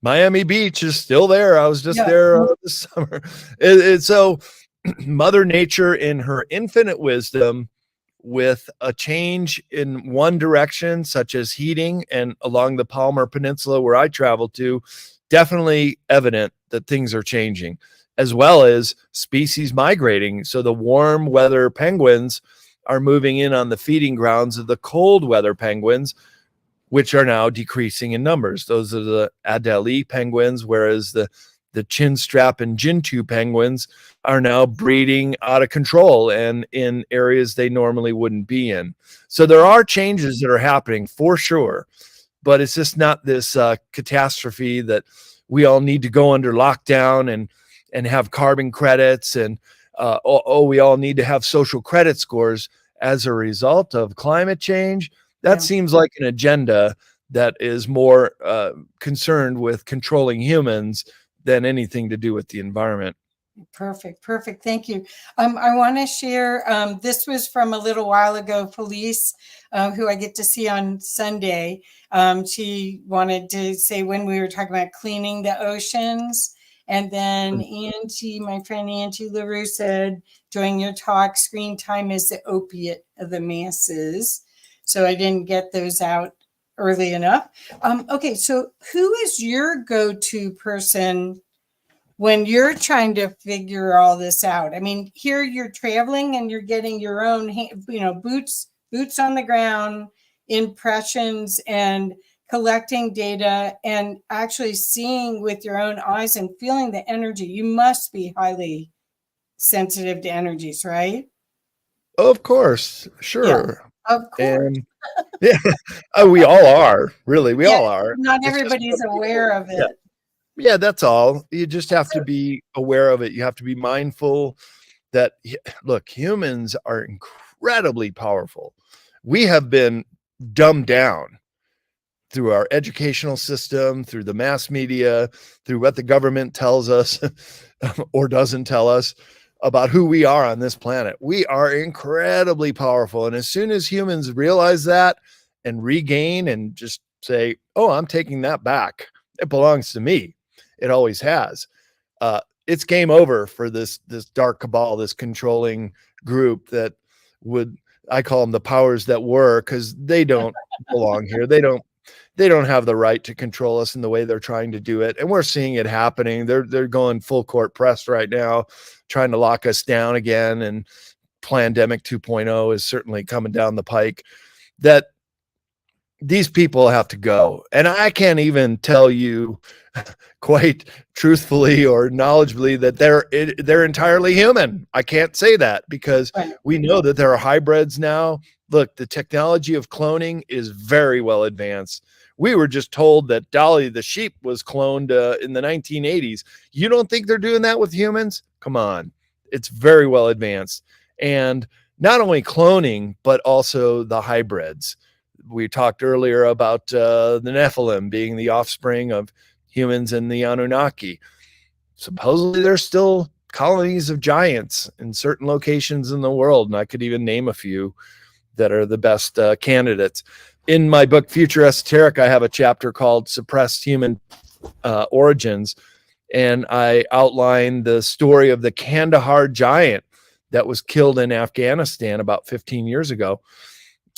Miami Beach is still there. I was just there this summer. So Mother Nature, in her infinite wisdom, with a change in one direction, such as heating, and along the Palmer Peninsula where I traveled to, definitely evident that things are changing, as well as species migrating. So the warm weather penguins are moving in on the feeding grounds of the cold weather penguins, which are now decreasing in numbers. Those are the Adelie penguins, whereas the chinstrap and gentoo penguins are now breeding out of control and in areas they normally wouldn't be in. So there are changes that are happening for sure, but it's just not this catastrophe that we all need to go under lockdown and have carbon credits and we all need to have social credit scores as a result of climate change. That seems like an agenda that is more concerned with controlling humans than anything to do with the environment. Perfect. Thank you. I want to share, this was from a little while ago, Felice, who I get to see on Sunday. She wanted to say, when we were talking about cleaning the oceans, and then Angie, my friend Angie LaRue, said, during your talk, screen time is the opiate of the masses. So I didn't get those out early enough. Okay, so who is your go-to person when you're trying to figure all this out? I mean, here you're traveling and you're getting your own, boots on the ground, impressions, and collecting data, and actually seeing with your own eyes and feeling the energy. You must be highly sensitive to energies, right? Of course, sure. Yeah, of course. And we all are, really. We all are. Not everybody's aware of it. Yeah, that's all. You just have to be aware of it. You have to be mindful that, look, humans are incredibly powerful. We have been dumbed down through our educational system, through the mass media, through what the government tells us or doesn't tell us about who we are on this planet. We are incredibly powerful. And as soon as humans realize that and regain and just say, oh, I'm taking that back. It belongs to me. It always has. It's game over for this dark cabal, this controlling group that would, I call them the powers that were, because they don't belong here. They don't have the right to control us in the way they're trying to do it. And we're seeing it happening. They're going full court press right now, trying to lock us down again. And Plandemic 2.0 is certainly coming down the pike. That these people have to go. And I can't even tell you quite truthfully or knowledgeably that they're entirely human. I can't say that because we know that there are hybrids now. Look, the technology of cloning is very well advanced. We were just told that Dolly the sheep was cloned in the 1980s. You don't think they're doing that with humans? Come on. It's very well advanced. And not only cloning, but also the hybrids. We talked earlier about the Nephilim being the offspring of humans and the Anunnaki. Supposedly there's still colonies of giants in certain locations in the world, and I could even name a few that are the best candidates. In my book, Future Esoteric, I have a chapter called Suppressed Human Origins, and I outline the story of the Kandahar giant that was killed in Afghanistan about 15 years ago.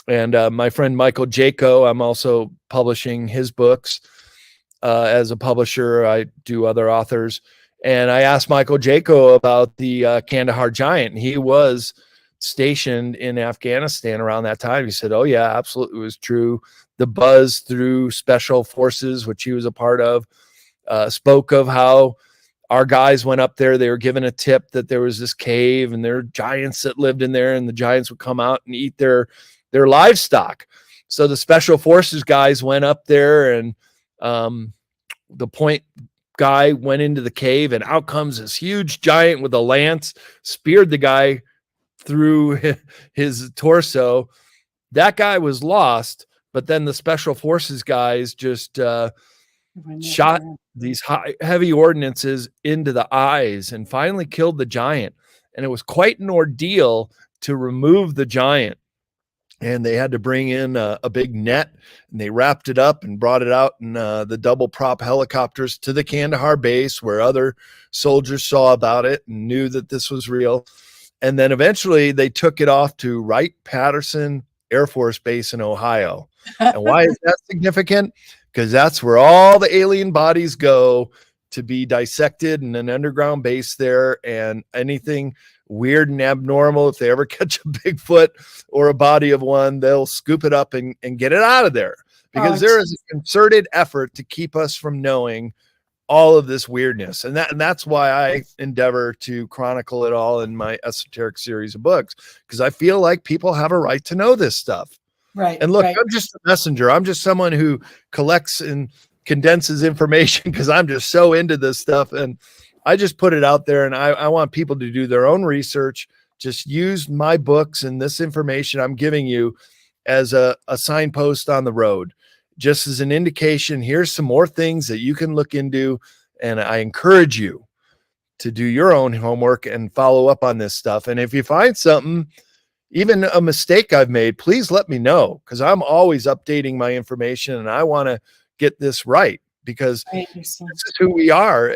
And my friend Michael Jaco, I'm also publishing his books as a publisher. I do other authors. And I asked Michael Jaco about the Kandahar giant. He was stationed in Afghanistan around that time. He said, oh, yeah, absolutely. It was true. The buzz through special forces, which he was a part of, spoke of how our guys went up there. They were given a tip that there was this cave and there were giants that lived in there, and the giants would come out and eat their livestock. So the special forces guys went up there, and the point guy went into the cave, and out comes this huge giant with a lance, speared the guy through his torso. That guy was lost, but then the special forces guys just shot these heavy ordnances into the eyes and finally killed the giant. And it was quite an ordeal to remove the giant. And they had to bring in a big net, and they wrapped it up and brought it out in the double prop helicopters to the Kandahar base, where other soldiers saw about it and knew that this was real. And then eventually they took it off to Wright-Patterson Air Force Base in Ohio. And why is that significant? Because that's where all the alien bodies go to be dissected in an underground base there, and anything weird and abnormal, if they ever catch a Bigfoot or a body of one, they'll scoop it up and get it out of there, because there is a concerted effort to keep us from knowing all of this weirdness. And that's why I endeavor to chronicle it all in my esoteric series of books, because I feel like people have a right to know this stuff. Right. And look, I'm just a messenger. I'm just someone who collects and condenses information because I'm just so into this stuff. And I just put it out there, and I want people to do their own research. Just use my books and this information I'm giving you as a signpost on the road, just as an indication. Here's some more things that you can look into. And I encourage you to do your own homework and follow up on this stuff. And if you find something, even a mistake I've made, please let me know, because I'm always updating my information and I want to get this right, because this is who we are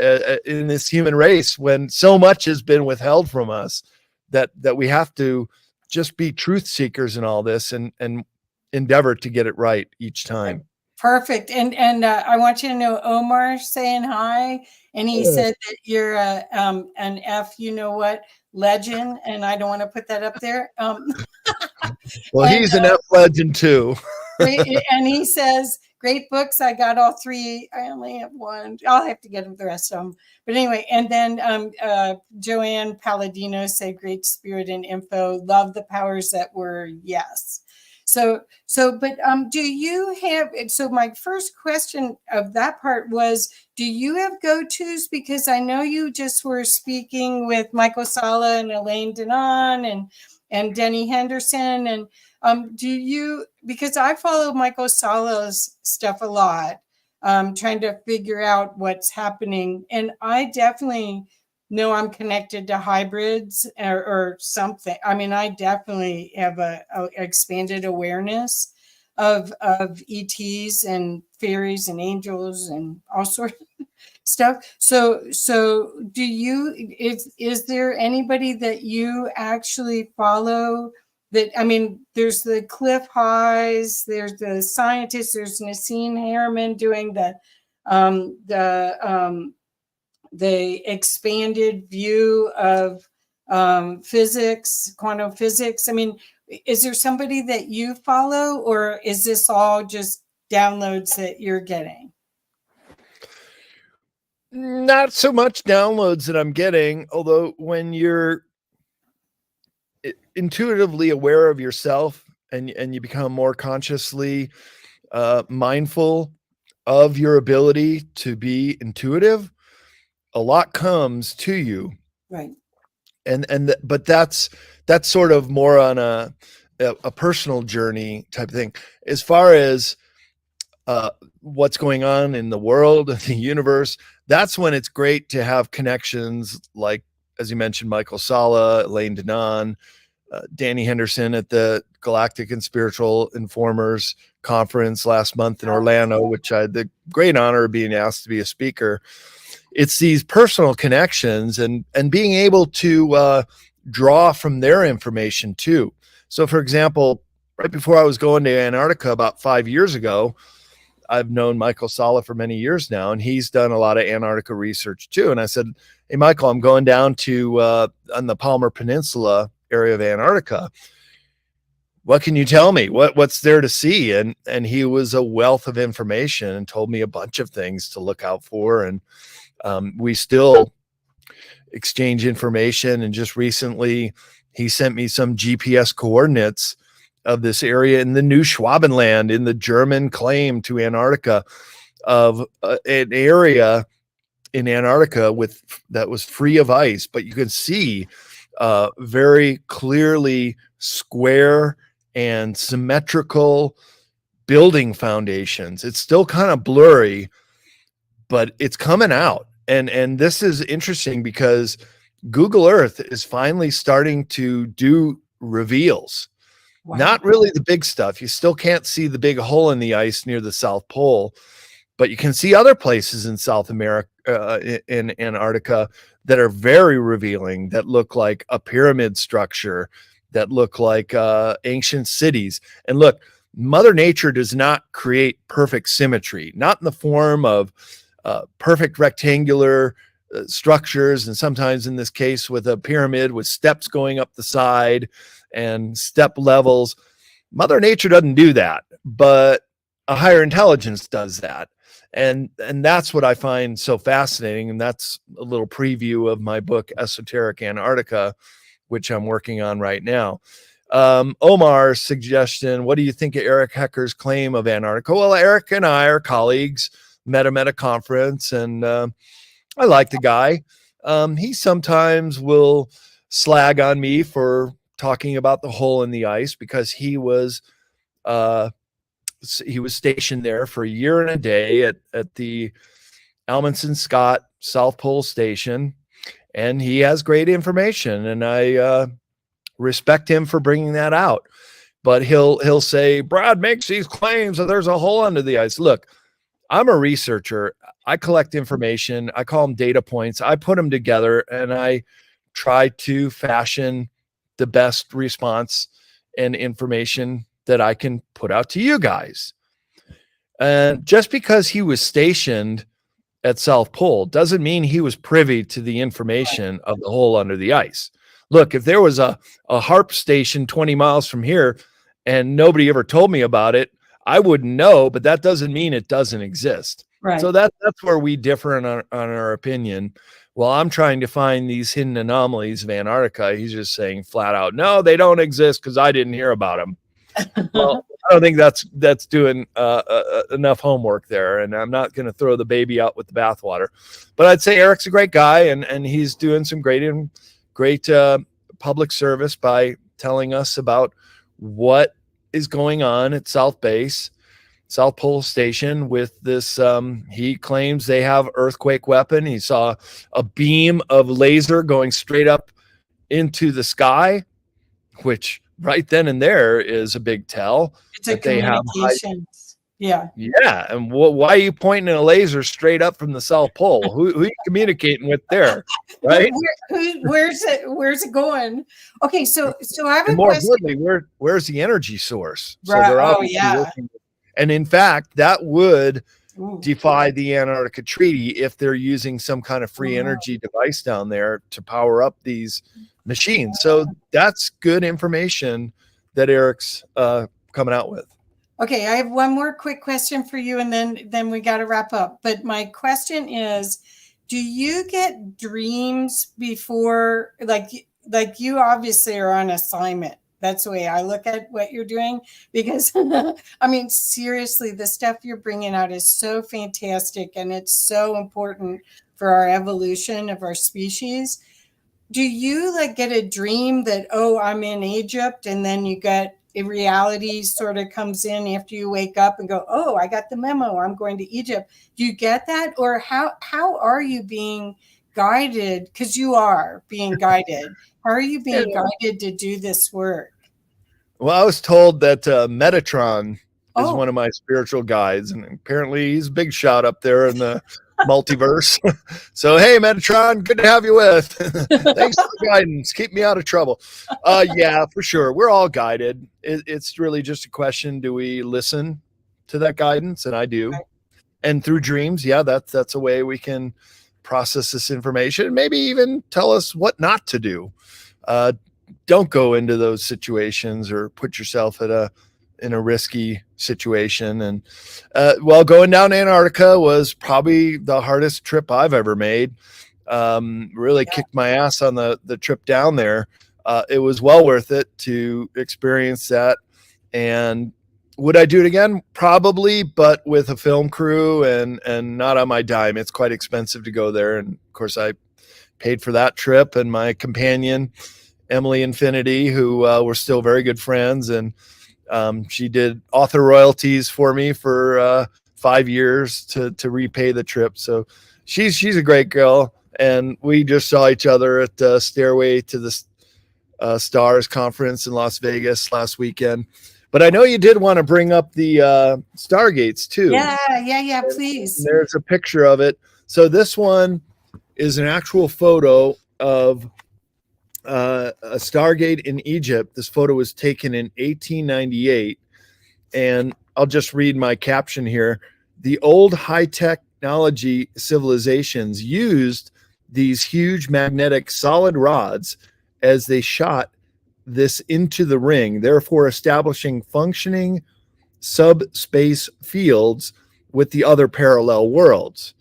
in this human race, when so much has been withheld from us, that we have to just be truth seekers in all this and endeavor to get it right each time. Perfect. And I want you to know Omar saying hi, and he said that you're an F, you know what, legend, and I don't want to put that up there. Well, he's an F legend too. And he says, great books. I got all three. I only have one. I'll have to get the rest of them. But anyway, and then Joanne Palladino said, great spirit and info. Love the powers that were. Yes. So, but do you have, so my first question of that part was, do you have go-tos? Because I know you just were speaking with Michael Sala and Elaine Denon and Denny Henderson. And do you, because I follow Michael Sala's stuff a lot, trying to figure out what's happening. And I definitely know I'm connected to hybrids or something. I mean, I definitely have a expanded awareness. of ETs and fairies and angels and all sorts of stuff. So do you, is there anybody that you actually follow that, I mean, there's the Cliff Highs, there's the scientists, there's Nassim Harriman doing the expanded view of physics, quantum physics. I mean, is there somebody that you follow, or is this all just downloads that you're getting? Not so much downloads that I'm getting, although when you're intuitively aware of yourself and you become more consciously mindful of your ability to be intuitive, a lot comes to you. Right. But that's sort of more on a personal journey type of thing. As far as what's going on in the world, the universe, that's when it's great to have connections like, as you mentioned, Michael Salla, Elaine Denon, Danny Henderson at the Galactic and Spiritual Informers Conference last month in Orlando, which I had the great honor of being asked to be a speaker. It's these personal connections and being able to draw from their information too. So, for example, right before I was going to Antarctica about 5 years ago, I've known Michael Salla for many years now, and he's done a lot of Antarctica research too. And I said, "Hey, Michael, I'm going down to on the Palmer Peninsula area of Antarctica. What can you tell me? What's there to see?" And he was a wealth of information and told me a bunch of things to look out for. And we still exchange information. And just recently, he sent me some GPS coordinates of this area in the New Schwabenland, in the German claim to Antarctica, of an area in Antarctica that was free of ice, but you could see very clearly square and symmetrical building foundations. It's still kind of blurry, but it's coming out. And this is interesting because Google Earth is finally starting to do reveals. Wow. Not really the big stuff. You still can't see the big hole in the ice near the South Pole, but you can see other places in South America, in Antarctica, that are very revealing, that look like a pyramid structure, that look like ancient cities. And look, Mother Nature does not create perfect symmetry, not in the form of perfect rectangular structures, and sometimes in this case with a pyramid with steps going up the side and step levels. Mother Nature doesn't do that, but a higher intelligence does that. And that's what I find so fascinating. And that's a little preview of my book, Esoteric Antarctica, which I'm working on right now. Omar's suggestion, what do you think of Eric Hecker's claim of Antarctica? Well, Eric and I are colleagues, met him at a conference, and I like the guy. He sometimes will slag on me for talking about the hole in the ice because he was stationed there for a year and a day at the Amundsen Scott South Pole Station, and he has great information, and I respect him for bringing that out. But he'll say, Brad makes these claims that there's a hole under the ice. Look, I'm a researcher. I collect information. I call them data points. I put them together, and I try to fashion the best response and information that I can put out to you guys. And just because he was stationed at South Pole doesn't mean he was privy to the information of the hole under the ice. Look, if there was a HARP station 20 miles from here and nobody ever told me about it, I wouldn't know, but that doesn't mean it doesn't exist. Right. So that's where we differ on our opinion. Well, I'm trying to find these hidden anomalies of Antarctica. He's just saying flat out, no, they don't exist because I didn't hear about them. Well, I don't think that's doing enough homework there, and I'm not going to throw the baby out with the bathwater. But I'd say Eric's a great guy, and he's doing some great public service by telling us about what is going on at South Pole Station with this. He claims they have earthquake weapon. He saw a beam of laser going straight up into the sky, which right then and there is a big tell It's a that they have high. communications. Yeah. Yeah, and why are you pointing a laser straight up from the South Pole? Who are you communicating with there, right? Where's it going? Okay, so I have And a more question. importantly, where's the energy source? So Right. they're Oh obviously yeah. working. And in fact, that would Ooh. defy the Antarctica Treaty if they're using some kind of free Wow. energy device down there to power up these machines. So that's good information that Eric's coming out with. Okay, I have one more quick question for you, and then we got to wrap up. But my question is, do you get dreams before, like you obviously are on assignment? That's the way I look at what you're doing, because I mean, seriously, the stuff you're bringing out is so fantastic, and it's so important for our evolution of our species. Do you like get a dream that, oh, I'm in Egypt, and then you get a reality sort of comes in after you wake up and go, oh, I got the memo, I'm going to Egypt? Do you get that? Or how are you being guided? Because you are being guided. How are you being guided to do this work? Well, I was told that Metatron is Oh, one of my spiritual guides, and apparently he's a big shot up there in the multiverse. So, hey, Metatron, good to have you with. Thanks for the guidance. Keep me out of trouble. Yeah, for sure. We're all guided. It's really just a question: do we listen to that guidance? And I do. right. And through dreams, yeah, that's a way we can process this information, and maybe even tell us what not to do. Don't go into those situations or put yourself in a risky situation. And well, going down Antarctica was probably the hardest trip I've ever made. Really kicked my ass on the trip down there. It was well worth it to experience that. And would I do it again? Probably, but with a film crew and not on my dime. It's quite expensive to go there. And of course, I paid for that trip, and my companion, Emily Infinity, who we're still very good friends, and she did author royalties for me for 5 years to repay the trip. So she's a great girl, and we just saw each other at the Stairway to the Stars conference in Las Vegas last weekend. But I know you did want to bring up the Stargates too. Yeah, please. And there's a picture of it. So this one is an actual photo of a Stargate in Egypt. This photo was taken in 1898, and I'll just read my caption here. The old high technology civilizations used these huge magnetic solid rods as they shot this into the ring, therefore establishing functioning subspace fields with the other parallel worlds.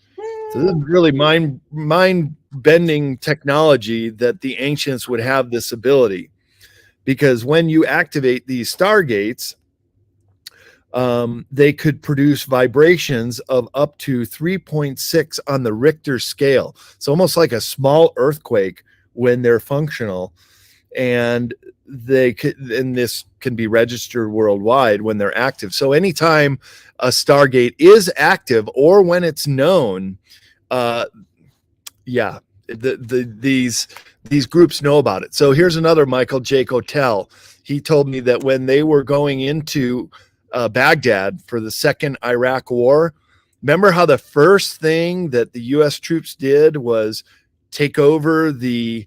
So this is really mind-bending technology that the ancients would have this ability, because when you activate these stargates, they could produce vibrations of up to 3.6 on the Richter scale. So almost like a small earthquake when they're functional. And this can be registered worldwide when they're active. So anytime a Stargate is active, or when it's known, these groups know about it. So here's another Michael J. Cotel. He told me that when they were going into Baghdad for the second Iraq war, remember how the first thing that the U.S. troops did was take over the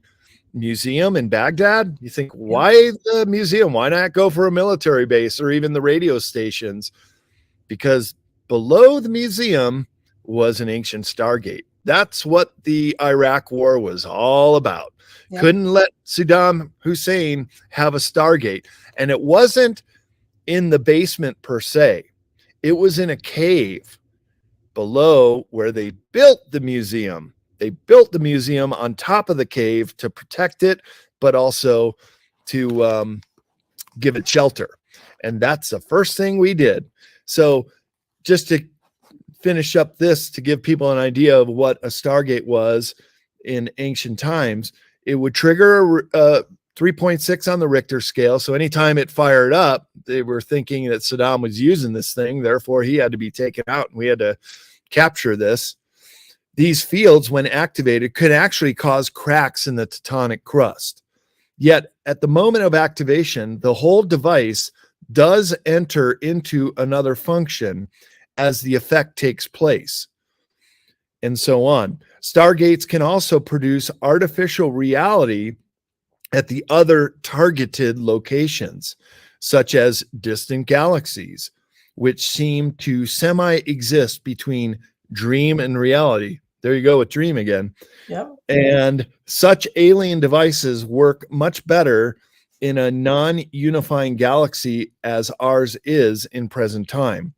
museum in Baghdad? You think, why the museum? Why not go for a military base or even the radio stations? Because below the museum was an ancient Stargate. That's what the Iraq war was all about. Yep. Couldn't let Saddam Hussein have a Stargate. And it wasn't in the basement per se. It was in a cave below where they built the museum. They built the museum on top of the cave to protect it, but also to give it shelter. And that's the first thing we did. So just to finish up this, to give people an idea of what a Stargate was in ancient times, it would trigger 3.6 on the Richter scale. So anytime it fired up, they were thinking that Saddam was using this thing. Therefore, he had to be taken out, and we had to capture this. These fields, when activated, could actually cause cracks in the tectonic crust. Yet at the moment of activation, the whole device does enter into another function as the effect takes place, and so on. Stargates can also produce artificial reality at the other targeted locations, such as distant galaxies, which seem to semi-exist between dream and reality. There you go with dream again. Yep. And such alien devices work much better in a non-unifying galaxy as ours is in present time.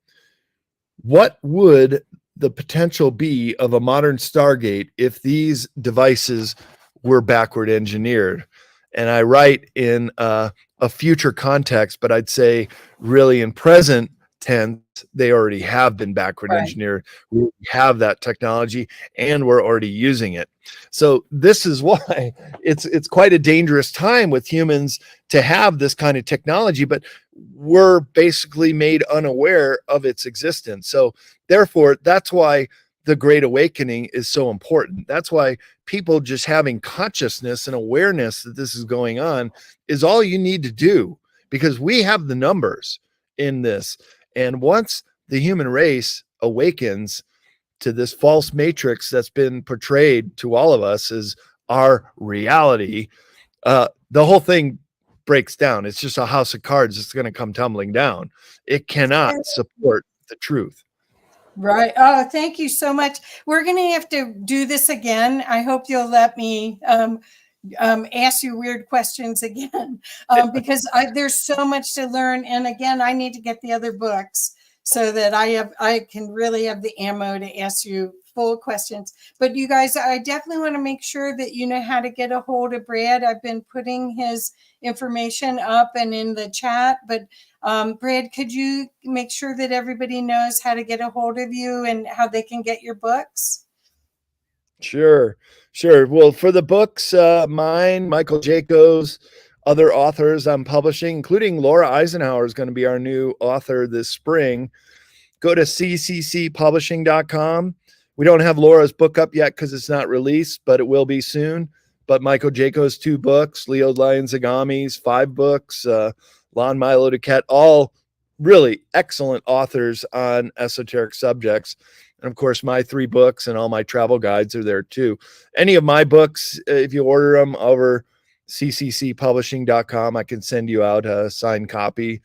What would the potential be of a modern Stargate if these devices were backward engineered? And I write in a future context, but I'd say really in present tense, they already have been backward engineered. We have that technology and we're already using it. So this is why it's quite a dangerous time with humans to have this kind of technology, but we're basically made unaware of its existence. So therefore, that's why the Great Awakening is so important. That's why people just having consciousness and awareness that this is going on is all you need to do, because we have the numbers in this. And once the human race awakens to this false matrix that's been portrayed to all of us as our reality, the whole thing breaks down. It's just a house of cards that's going to come tumbling down. It cannot support the truth. Right. Oh, thank you so much. We're going to have to do this again. I hope you'll let me ask you weird questions again, because there's so much to learn. And again, I need to get the other books so that I can really have the ammo to ask you full questions. But you guys, I definitely want to make sure that you know how to get a hold of Brad. I've been putting his information up and in the chat, but Brad, could you make sure that everybody knows how to get a hold of you and how they can get your books? Sure. Well, for the books, mine, Michael Jacobs, other authors I'm publishing, including Laura Eisenhower is going to be our new author this spring. Go to cccpublishing.com. We don't have Laura's book up yet because it's not released, but it will be soon. But Michael Jacobs, 2 books, Leo Lion-Zagami's 5 books, Lon Milo Duquette, all really excellent authors on esoteric subjects. And of course, my 3 books and all my travel guides are there too. Any of my books, if you order them over cccpublishing.com, I can send you out a signed copy.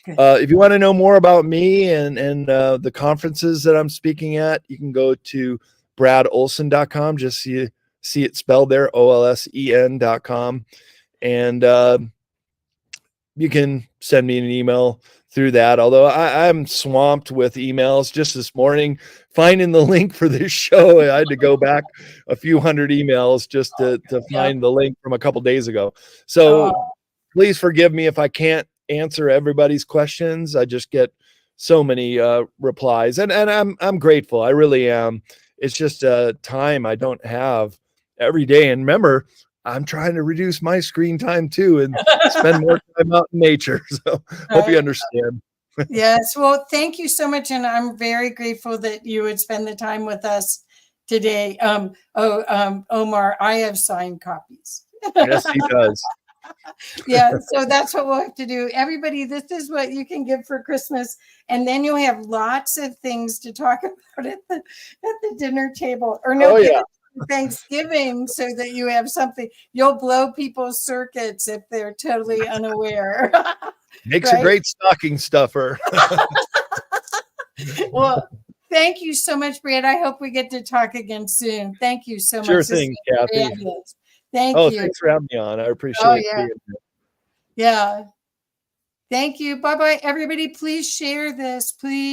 If you want to know more about me and the conferences that I'm speaking at, you can go to bradolsen.com. Just see it spelled there, OLSEN.com. And you can send me an email through that. Although I'm swamped with emails. Just this morning, finding the link for this show, I had to go back a few hundred emails just to find the link from a couple days ago. So please forgive me if I can't answer everybody's questions. I just get so many replies, and I'm grateful. I really am. It's just a time I don't have every day. And remember, I'm trying to reduce my screen time too and spend more time out in nature. So hope you understand. Yes. Well, thank you so much. And I'm very grateful that you would spend the time with us today. Omar, I have signed copies. Yes, he does. Yeah, so that's what we'll have to do. Everybody, this is what you can give for Christmas, and then you'll have lots of things to talk about at the dinner table. Or no, Thanksgiving, so that you have something. You'll blow people's circuits if they're totally unaware. Makes a great stocking stuffer. Well, thank you so much, Brad. I hope we get to talk again soon. Thank you so much. Sure thing, Kathy. Thank you. Thanks for having me on. I appreciate it. Yeah. Thank you. Bye-bye, everybody. Please share this. Please.